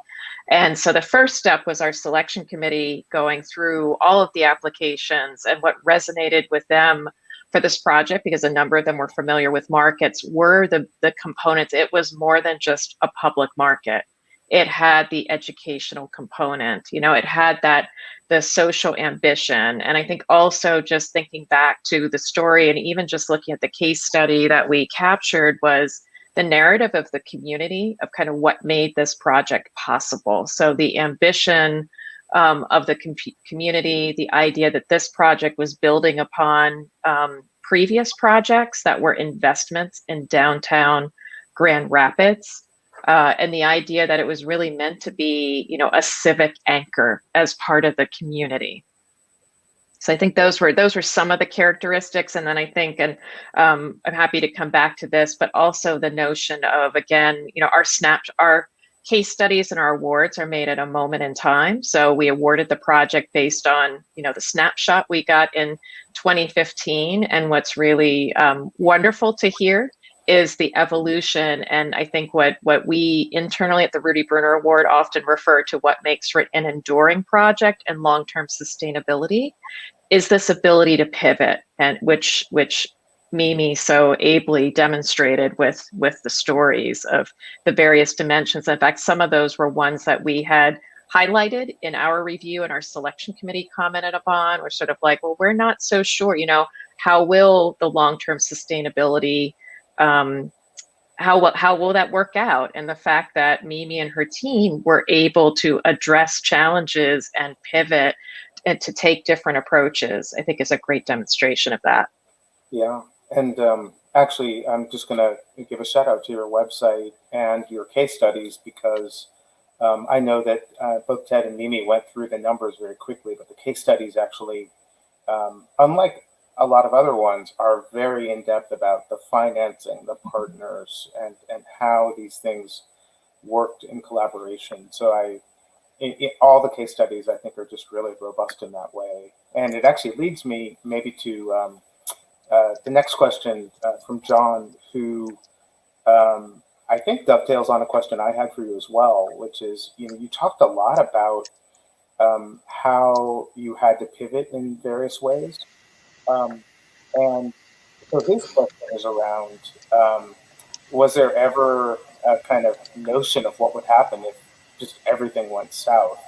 And so the first step was our selection committee going through all of the applications, and what resonated with them for this project, because a number of them were familiar with markets, were the components. It was more than just a public market. It had the educational component, it had the social ambition. And I think also just thinking back to the story and even just looking at the case study that we captured was the narrative of the community of kind of what made this project possible. So the ambition of the community, the idea that this project was building upon previous projects that were investments in downtown Grand Rapids. And the idea that it was really meant to be, a civic anchor as part of the community. So I think those were some of the characteristics. And then I think, and I'm happy to come back to this, but also the notion of, again, our case studies and our awards are made at a moment in time. So we awarded the project based on, the snapshot we got in 2015. And what's really wonderful to hear is the evolution. And I think what we internally at the Rudy Bruner Award often refer to what makes it an enduring project and long-term sustainability is this ability to pivot, and which Mimi so ably demonstrated with the stories of the various dimensions. In fact, some of those were ones that we had highlighted in our review and our selection committee commented upon. We're sort of like, well, we're not so sure, how will the long-term sustainability how will that work out? And the fact that Mimi and her team were able to address challenges and pivot and to take different approaches, I think is a great demonstration of that.
Yeah, and actually, I'm just going to give a shout out to your website and your case studies, because I know that both Ted and Mimi went through the numbers very quickly, but the case studies actually, unlike a lot of other ones, are very in-depth about the financing, the partners, and how these things worked in collaboration. So all the case studies, I think, are just really robust in that way. And it actually leads me maybe to the next question from John, who I think dovetails on a question I had for you as well, which is, you talked a lot about how you had to pivot in various ways. And so his question is around, was there ever a kind of notion of what would happen if just everything went south?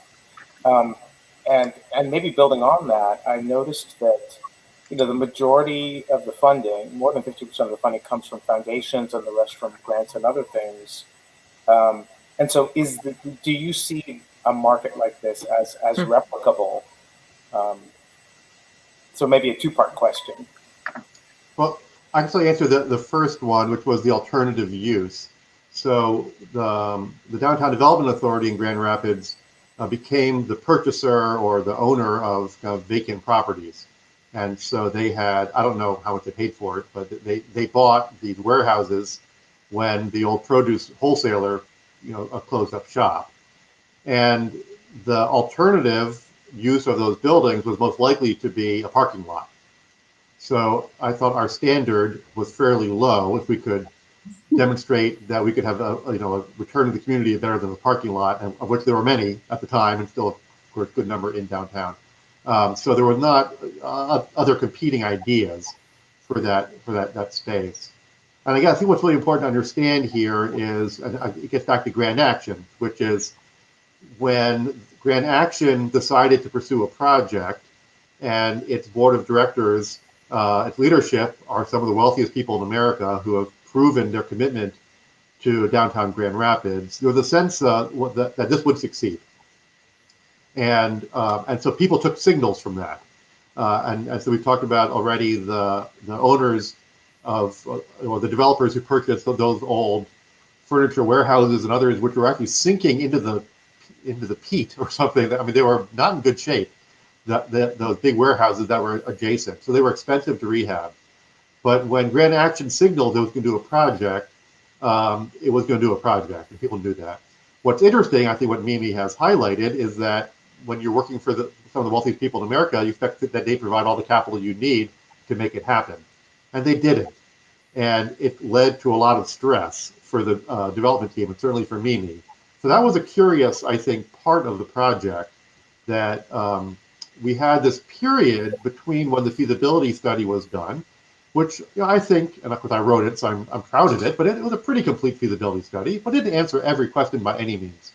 And maybe building on that, I noticed that, the majority of the funding, more than 50% of the funding, comes from foundations and the rest from grants and other things. And so do you see a market like this as replicable? So maybe a 2-part question.
Well, I can actually answer the first one, which was the alternative use. So the Downtown Development Authority in Grand Rapids became the purchaser or the owner of vacant properties. And so they had, I don't know how much they paid for it, but they bought these warehouses when the old produce wholesaler, closed up shop. And the alternative use of those buildings was most likely to be a parking lot. So I thought our standard was fairly low if we could demonstrate that we could have a return to the community better than the parking lot, and of which there were many at the time, and still, of course, a good number in downtown. So there were not other competing ideas for that space. And again, I think what's really important to understand here is, and it gets back to Grand Action, which is when Grand Action decided to pursue a project, and its board of directors, its leadership are some of the wealthiest people in America who have proven their commitment to downtown Grand Rapids, there was a sense that this would succeed. And so people took signals from that. And so we talked about already the owners of, or the developers who purchased those old furniture warehouses and others, which were actually sinking into the peat or something. I mean, they were not in good shape. Those big warehouses that were adjacent, so they were expensive to rehab. But when Grand Action signaled it was going to do a project, it was going to do a project, and people knew that. What's interesting, I think, what Mimi has highlighted is that when you're working for some of the wealthiest people in America, you expect that they provide all the capital you need to make it happen, and they didn't. And it led to a lot of stress for the development team, and certainly for Mimi. So that was a curious, I think, part of the project, that we had this period between when the feasibility study was done, which I think, and of course I wrote it, so I'm proud of it, but it was a pretty complete feasibility study, but it didn't answer every question by any means.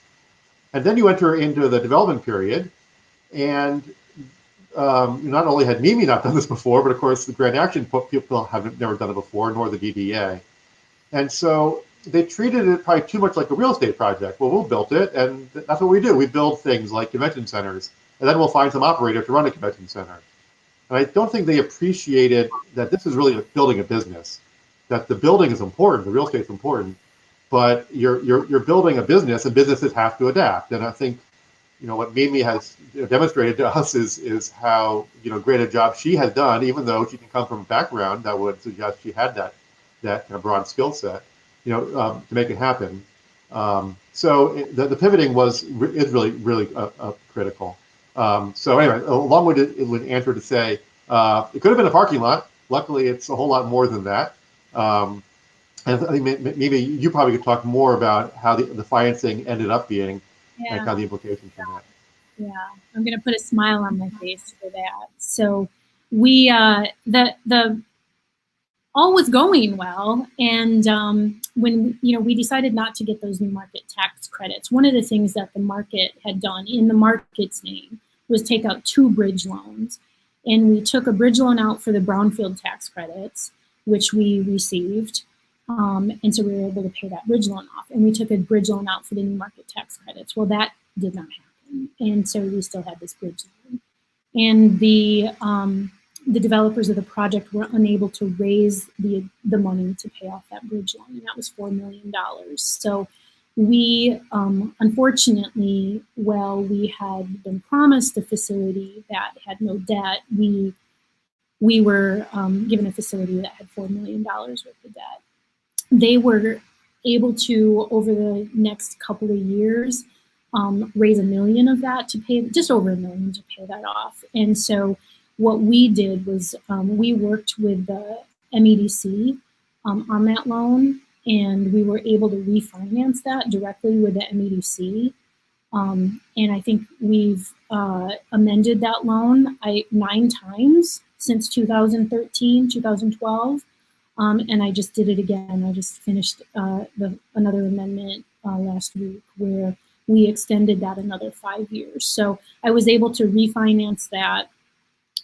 And then you enter into the development period, and not only had Mimi not done this before, but of course the Grand Action people have never done it before, nor the DDA. And so they treated it probably too much like a real estate project. Well, we'll build it, and that's what we do. We build things like convention centers, and then we'll find some operator to run a convention center. And I don't think they appreciated that this is really building a business, that the building is important, the real estate is important, but you're building a business, and businesses have to adapt. And I think, what Mimi has demonstrated to us is how great a job she has done, even though she can come from a background that would suggest she had that kind of broad skill set, to make it happen. So the pivoting is really critical. So anyway, a long-winded answer to say it could have been a parking lot. Luckily, it's a whole lot more than that. And I think maybe you probably could talk more about how the financing ended up being, and kind of the implications from that.
Yeah, I'm going to put a smile on my face for that. So we the all was going well, and when we decided not to get those new market tax credits, one of the things that the market had done in the market's name was take out 2 bridge loans, and we took a bridge loan out for the brownfield tax credits, which we received, and so we were able to pay that bridge loan off, and we took a bridge loan out for the new market tax credits. Well, that did not happen, and so we still had this bridge loan, and the developers of the project were unable to raise the money to pay off that bridge loan, and that was $4 million. So we, unfortunately, while we had been promised a facility that had no debt, we were given a facility that had $4 million worth of debt. They were able to, over the next couple of years, raise $1 million of that to pay, just over $1 million to pay that off. And so what we did was we worked with the MEDC on that loan, and we were able to refinance that directly with the MEDC. And I think we've amended that loan 9 times since 2013, 2012. And I just did it again. I just finished another amendment last week where we extended that another 5 years. So I was able to refinance that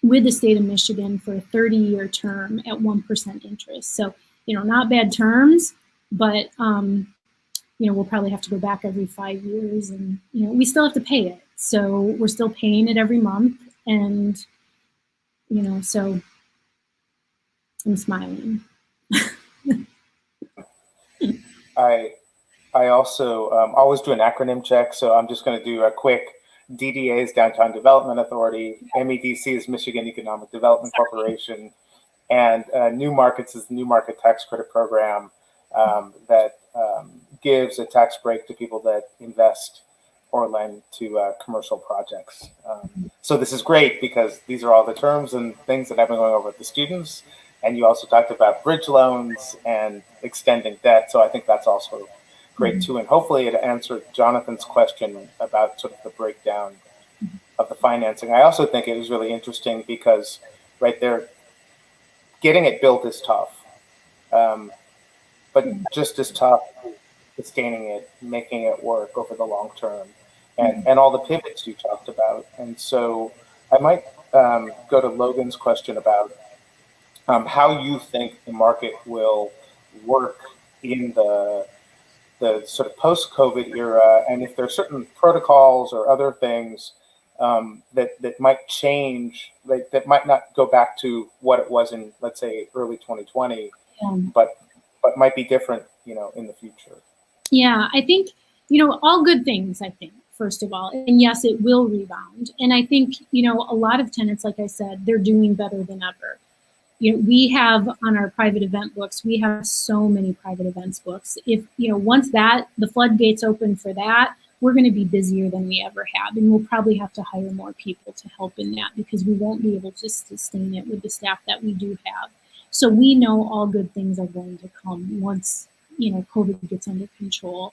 with the state of Michigan for a 30-year term at 1% interest. So, not bad terms, but, we'll probably have to go back every 5 years, and, we still have to pay it. So we're still paying it every month, and, so I'm smiling.
I also always do an acronym check, so I'm just going to do a quick. DDA is Downtown Development Authority, MEDC is Michigan Economic Development Corporation, and New Markets is the New Market Tax Credit Program that gives a tax break to people that invest or lend to commercial projects. So this is great because these are all the terms and things that I've been going over with the students. And you also talked about bridge loans and extending debt. So I think that's also great too. And hopefully it answered Jonathan's question about sort of the breakdown of the financing. I also think it was really interesting because right there, getting it built is tough, but just as tough, sustaining it, making it work over the long term, and all the pivots you talked about. And so I might go to Logan's question about how you think the market will work in the sort of post-COVID era, and if there are certain protocols or other things that might change, that might not go back to what it was in, let's say, early 2020, but might be different, in the future.
Yeah, I think, all good things, I think, first of all. And yes, it will rebound. And I think, a lot of tenants, like I said, they're doing better than ever. We have on our private event books, we have so many private events books. If, once the floodgates open for that, we're going to be busier than we ever have. And we'll probably have to hire more people to help in that because we won't be able to sustain it with the staff that we do have. So we know all good things are going to come once, COVID gets under control.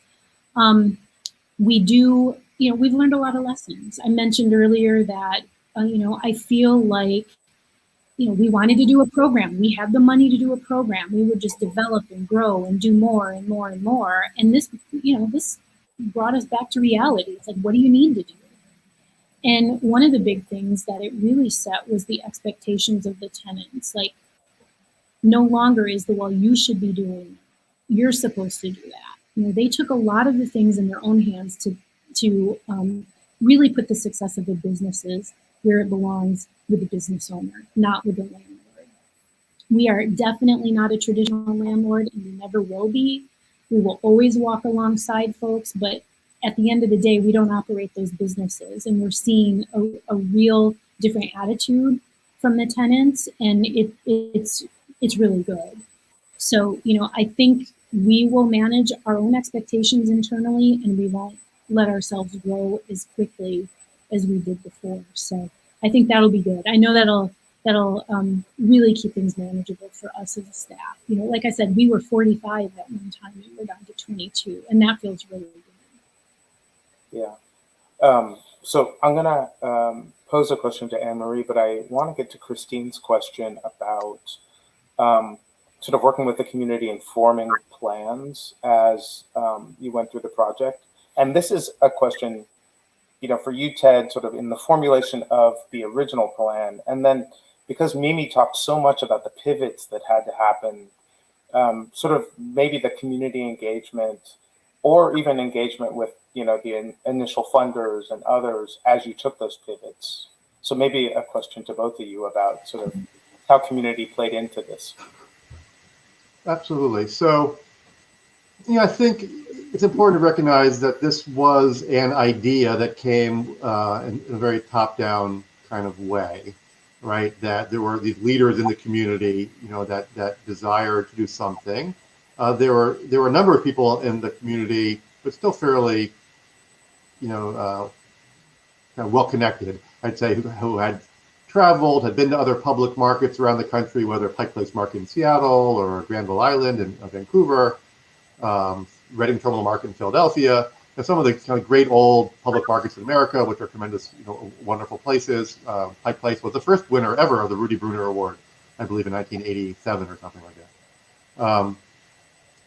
We do, we've learned a lot of lessons. I mentioned earlier that, I feel like, we wanted to do a program. We had the money to do a program. We would just develop and grow and do more and more and more. And this, this brought us back to reality. It's like, what do you need to do? And one of the big things that it really set was the expectations of the tenants. Like, no longer is well, you should be doing it. You're supposed to do that. They took a lot of the things in their own hands to really put the success of the businesses where it belongs with the business owner, not with the landlord. We are definitely not a traditional landlord, and we never will be. We will always walk alongside folks, but at the end of the day, we don't operate those businesses, and we're seeing a real different attitude from the tenants, and it's really good. So, I think we will manage our own expectations internally, and we won't let ourselves grow as quickly as we did before. So I think that'll be good. I know that'll really keep things manageable for us as a staff. Like I said, we were 45 at one time, and we're down to 22, and that feels really good.
Yeah. So I'm gonna pose a question to Anne-Marie, but I want to get to Christine's question about sort of working with the community and forming plans as you went through the project. And this is a question, for you, Ted, sort of in the formulation of the original plan. And then because Mimi talked so much about the pivots that had to happen, sort of maybe the community engagement or even engagement with, the initial funders and others as you took those pivots. So maybe a question to both of you about sort of how community played into this.
Absolutely. So, I think it's important to recognize that this was an idea that came in a very top-down kind of way, right? That there were these leaders in the community, that desired to do something. There were a number of people in the community, but still fairly, kind of well-connected, I'd say, who had traveled, had been to other public markets around the country, whether Pike Place Market in Seattle or Granville Island in Vancouver, Reading Terminal Market in Philadelphia, and some of the kind of great old public markets in America, which are tremendous, wonderful places. Pike Place was the first winner ever of the Rudy Bruner Award, I believe in 1987 or something like that.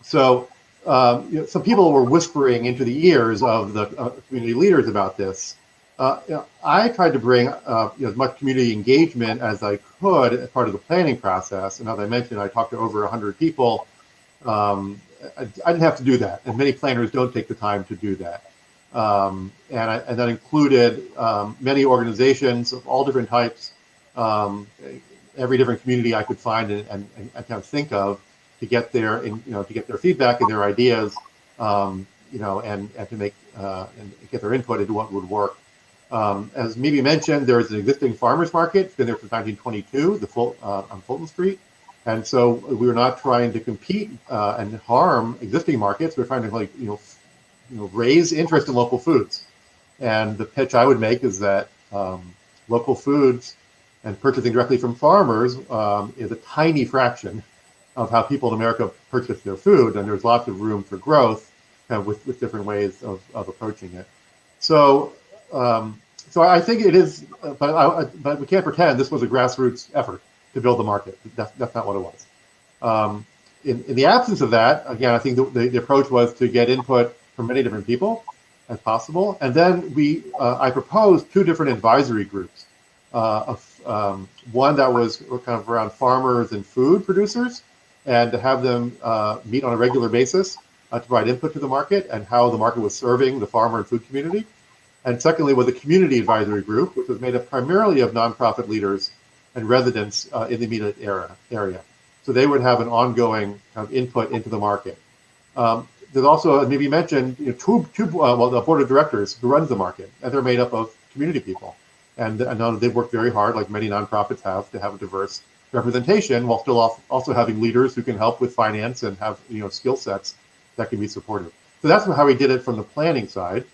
Some people were whispering into the ears of the community leaders about this. I tried to bring as much community engagement as I could as part of the planning process. And as I mentioned, I talked to over 100 people. I didn't have to do that, and many planners don't take the time to do that. And that included many organizations of all different types, every different community I could find and kind of think of to get their feedback and their ideas, and to make and get their input into what would work. As Mimi mentioned, there is an existing farmers market. It's been there since 1922, on Fulton Street. And so we were not trying to compete and harm existing markets. We're trying to raise interest in local foods. And the pitch I would make is that local foods and purchasing directly from farmers is a tiny fraction of how people in America purchase their food. And there's lots of room for growth with different ways of approaching it. So I think it is, but we can't pretend this was a grassroots effort to build the market. That's not what it was. In the absence of that, again, I think the approach was to get input from many different people as possible. And then I proposed two different advisory groups. One that was kind of around farmers and food producers, and to have them meet on a regular basis to provide input to the market and how the market was serving the farmer and food community. And secondly, was a community advisory group, which was made up primarily of nonprofit leaders and residents in the immediate area. So they would have an ongoing kind of input into the market. there's also, maybe you mentioned, well, the board of directors who runs the market, and they're made up of community people. And I know they've worked very hard, like many nonprofits have, to have a diverse representation, while still also having leaders who can help with finance and have skill sets that can be supportive. So that's how we did it from the planning side.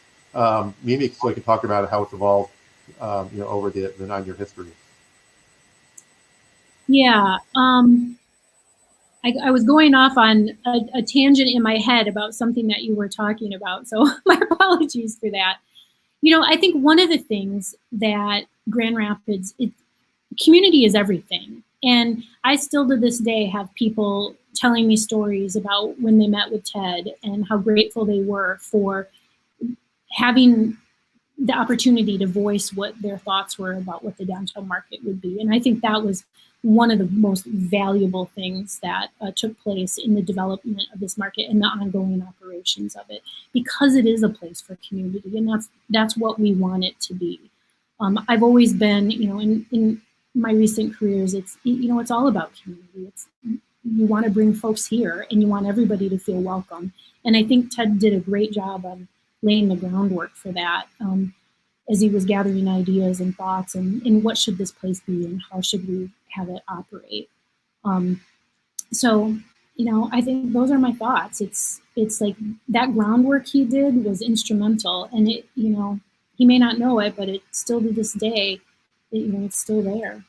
Mimi, so I can talk about how it's evolved, over the 9-year history.
Yeah, I was going off on a tangent in my head about something that you were talking about, so my apologies for that. I think one of the things that Grand Rapids, community is everything. And I still to this day have people telling me stories about when they met with Ted and how grateful they were for having the opportunity to voice what their thoughts were about what the downtown market would be. And I think that was one of the most valuable things that took place in the development of this market and the ongoing operations of it, because it is a place for community, and that's what we want it to be. I've always been, in my recent careers, it's all about community. You want to bring folks here, and you want everybody to feel welcome. And I think Ted did a great job on laying the groundwork for that. As he was gathering ideas and thoughts and what should this place be and how should we have it operate. So, I think those are my thoughts. It's like that groundwork he did was instrumental, and he may not know it, but it still to this day, it's still there.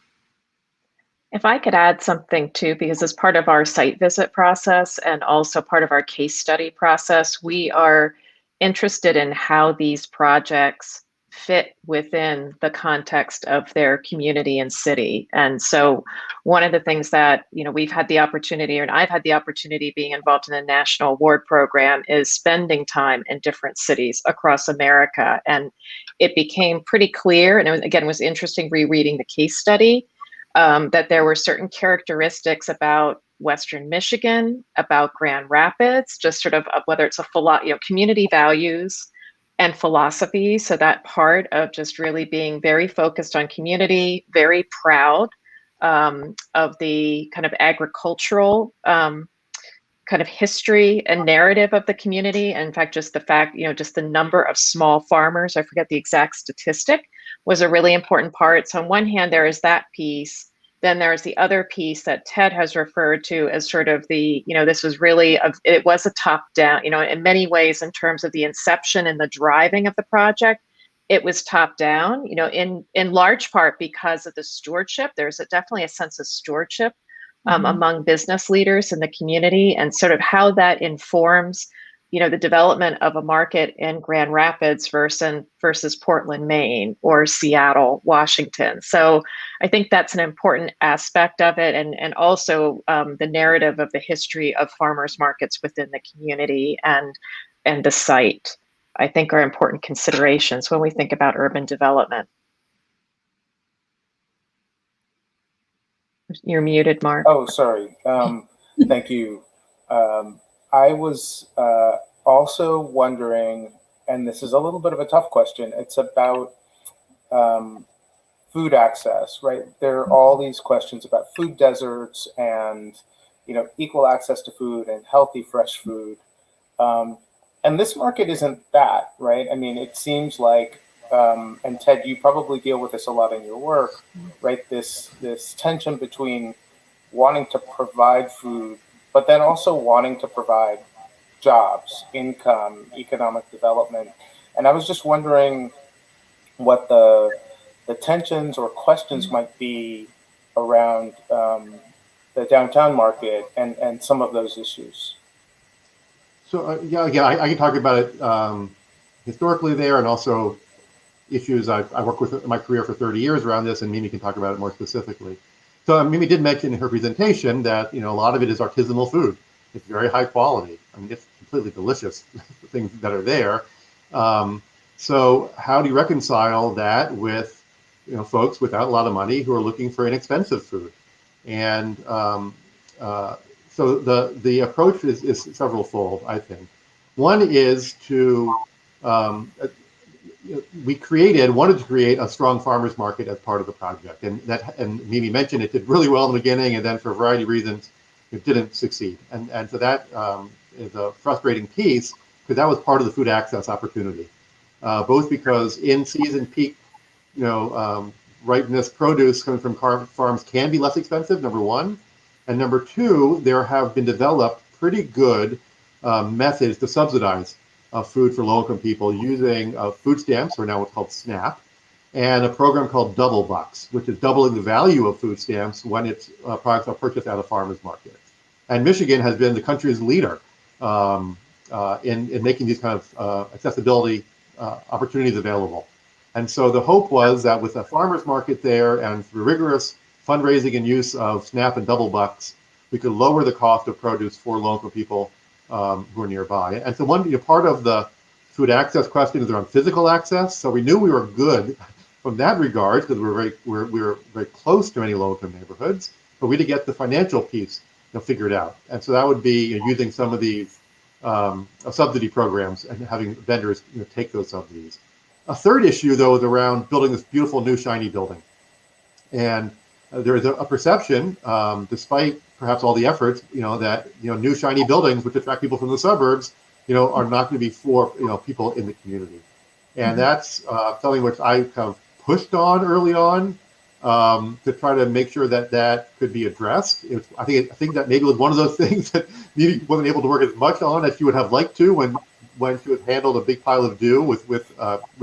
If I could add something too, because as part of our site visit process and also part of our case study process, we are interested in how these projects fit within the context of their community and city. And so one of the things that, we've had the opportunity, and I've had the opportunity being involved in the National Award Program, is spending time in different cities across America. And it became pretty clear, and it was interesting rereading the case study, that there were certain characteristics about Western Michigan, about Grand Rapids, just sort of whether it's community values and philosophy. So that part of just really being very focused on community, very proud of the kind of agricultural kind of history and narrative of the community. And in fact, just the fact, just the number of small farmers, I forget the exact statistic, was a really important part. So on one hand, there is that piece. Then there's the other piece that Ted has referred to as sort of the, this was really, it was a top down, in many ways in terms of the inception and the driving of the project, it was top down, in large part because of the stewardship. There's definitely a sense of stewardship among business leaders in the community, and sort of how that informs, the development of a market in Grand Rapids versus Portland, Maine, or Seattle, Washington. So I think that's an important aspect of it, and also the narrative of the history of farmers markets within the community and the site, I think, are important considerations when we think about urban development. You're muted, Mark.
Oh, sorry. Thank you. I was also wondering, and this is a little bit of a tough question, it's about food access, right? There are all these questions about food deserts and, equal access to food and healthy, fresh food. And this market isn't that, right? I mean, it seems like, and Ted, you probably deal with this a lot in your work, right? This tension between wanting to provide food, but then also wanting to provide jobs, income, economic development. And I was just wondering what the tensions or questions might be around the downtown market and some of those issues.
So again, I can talk about it historically there, and also issues I worked with in my career for 30 years around this, and Mimi can talk about it more specifically. So Mimi did mention in her presentation that a lot of it is artisanal food. It's very high quality. I mean, it's completely delicious things that are there. So how do you reconcile that with folks without a lot of money who are looking for inexpensive food? And so the approach is several-fold, I think. One is to we wanted to create a strong farmers market as part of the project, and Mimi mentioned it did really well in the beginning, and then for a variety of reasons it didn't succeed, and so that a frustrating piece, because that was part of the food access opportunity, both because in season peak, ripeness produce coming from farms can be less expensive, number one, and number two, there have been developed pretty good methods to subsidize food for low-income people using food stamps, or now what's called SNAP, and a program called Double Bucks, which is doubling the value of food stamps when its products are purchased at a farmer's market. And Michigan has been the country's leader in making these kind of accessibility opportunities available. And so the hope was that with a farmer's market there and through rigorous fundraising and use of SNAP and Double Bucks, we could lower the cost of produce for local people who are nearby. And so part of the food access question is around physical access. So we knew we were good from that regard because we were very close to many low-income neighborhoods, but we had to get the financial piece figured out. And so that would be using some of these subsidy programs and having vendors take those subsidies. A third issue, though, is around building this beautiful new shiny building. And there is a perception, despite perhaps all the efforts, that new shiny buildings, which attract people from the suburbs, are not going to be for people in the community. And that's something which I kind of pushed on early on to try to make sure that that could be addressed. I think that maybe was one of those things that maybe wasn't able to work as much on as she would have liked to when she was handled a big pile of due with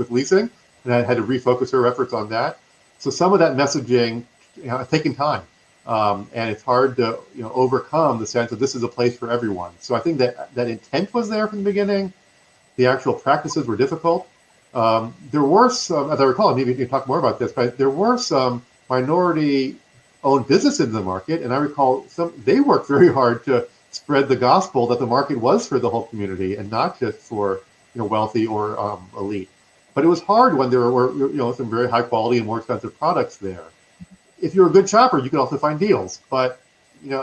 leasing, and I had to refocus her efforts on that. So some of that messaging has taken time, and it's hard to overcome the sense that this is a place for everyone. So I think that intent was there from the beginning. The actual practices were difficult. There were some, as I recall, maybe you can talk more about this, but there were some minority-owned businesses in the market, and I recall they worked very hard to spread the gospel that the market was for the whole community and not just for wealthy or elite. But it was hard when there were some very high quality and more expensive products there. If you're a good shopper, you can also find deals. But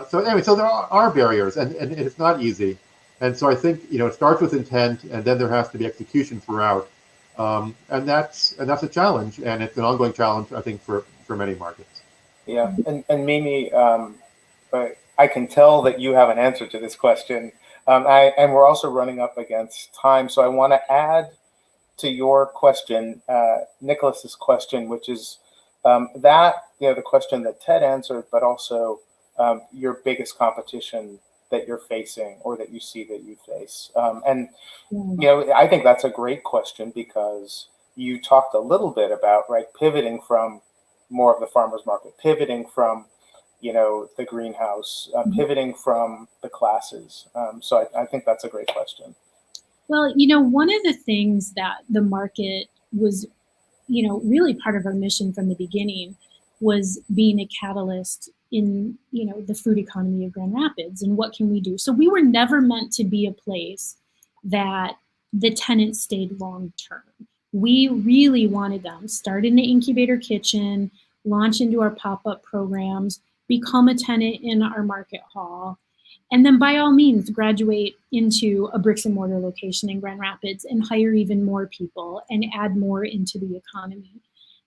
so there are barriers, and it's not easy. And so I think it starts with intent, and then there has to be execution throughout. And that's a challenge, and it's an ongoing challenge, I think, for many markets.
Yeah, and Mimi, but I can tell that you have an answer to this question, and we're also running up against time. So I want to add to your question, Nicholas's question, which is the question that Ted answered, but also your biggest competition that you're facing or that you see that you face. I think that's a great question because you talked a little bit about pivoting from more of the farmer's market, pivoting from the greenhouse, pivoting from the classes. So I think that's a great question.
Well, one of the things that the market was, really part of our mission from the beginning was being a catalyst in, the food economy of Grand Rapids and what can we do? So we were never meant to be a place that the tenants stayed long term. We really wanted them start in the incubator kitchen, launch into our pop-up programs, become a tenant in our market hall, and then by all means graduate into a bricks and mortar location in Grand Rapids and hire even more people and add more into the economy.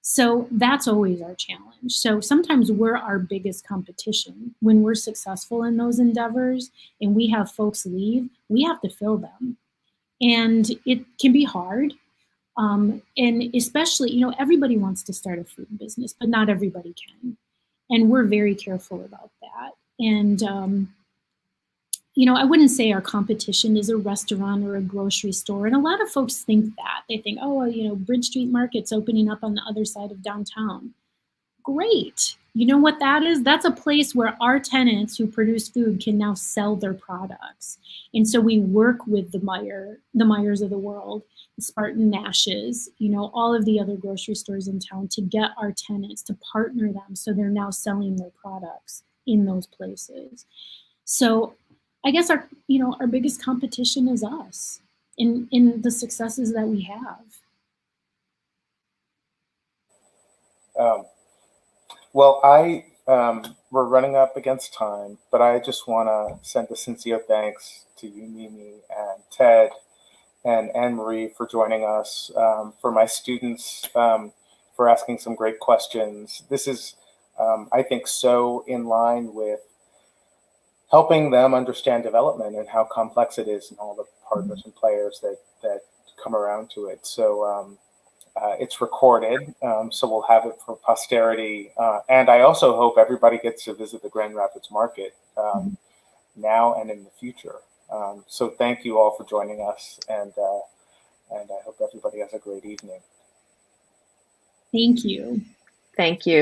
So that's always our challenge. So sometimes we're our biggest competition. When we're successful in those endeavors and we have folks leave, we have to fill them. And it can be hard. And especially, everybody wants to start a food business, but not everybody can. And we're very careful about that. And, I wouldn't say our competition is a restaurant or a grocery store. And a lot of folks think that. They think, Bridge Street Market's opening up on the other side of downtown. Great. You know what that is? That's a place where our tenants who produce food can now sell their products. And so we work with the Myers of the world, the Spartan Nash's, all of the other grocery stores in town to get our tenants to partner them so they're now selling their products in those places. So I guess our biggest competition is us in the successes that we have.
We're running up against time, but I just want to send a sincere thanks to you, Mimi, and Ted, and Anne-Marie for joining us, for my students, for asking some great questions. This is, I think, so in line with helping them understand development and how complex it is and all the partners and players that come around to it. So it's recorded, so we'll have it for posterity. And I also hope everybody gets to visit the Grand Rapids Market now and in the future. So thank you all for joining us, and I hope everybody has a great evening.
Thank you.
Thank you.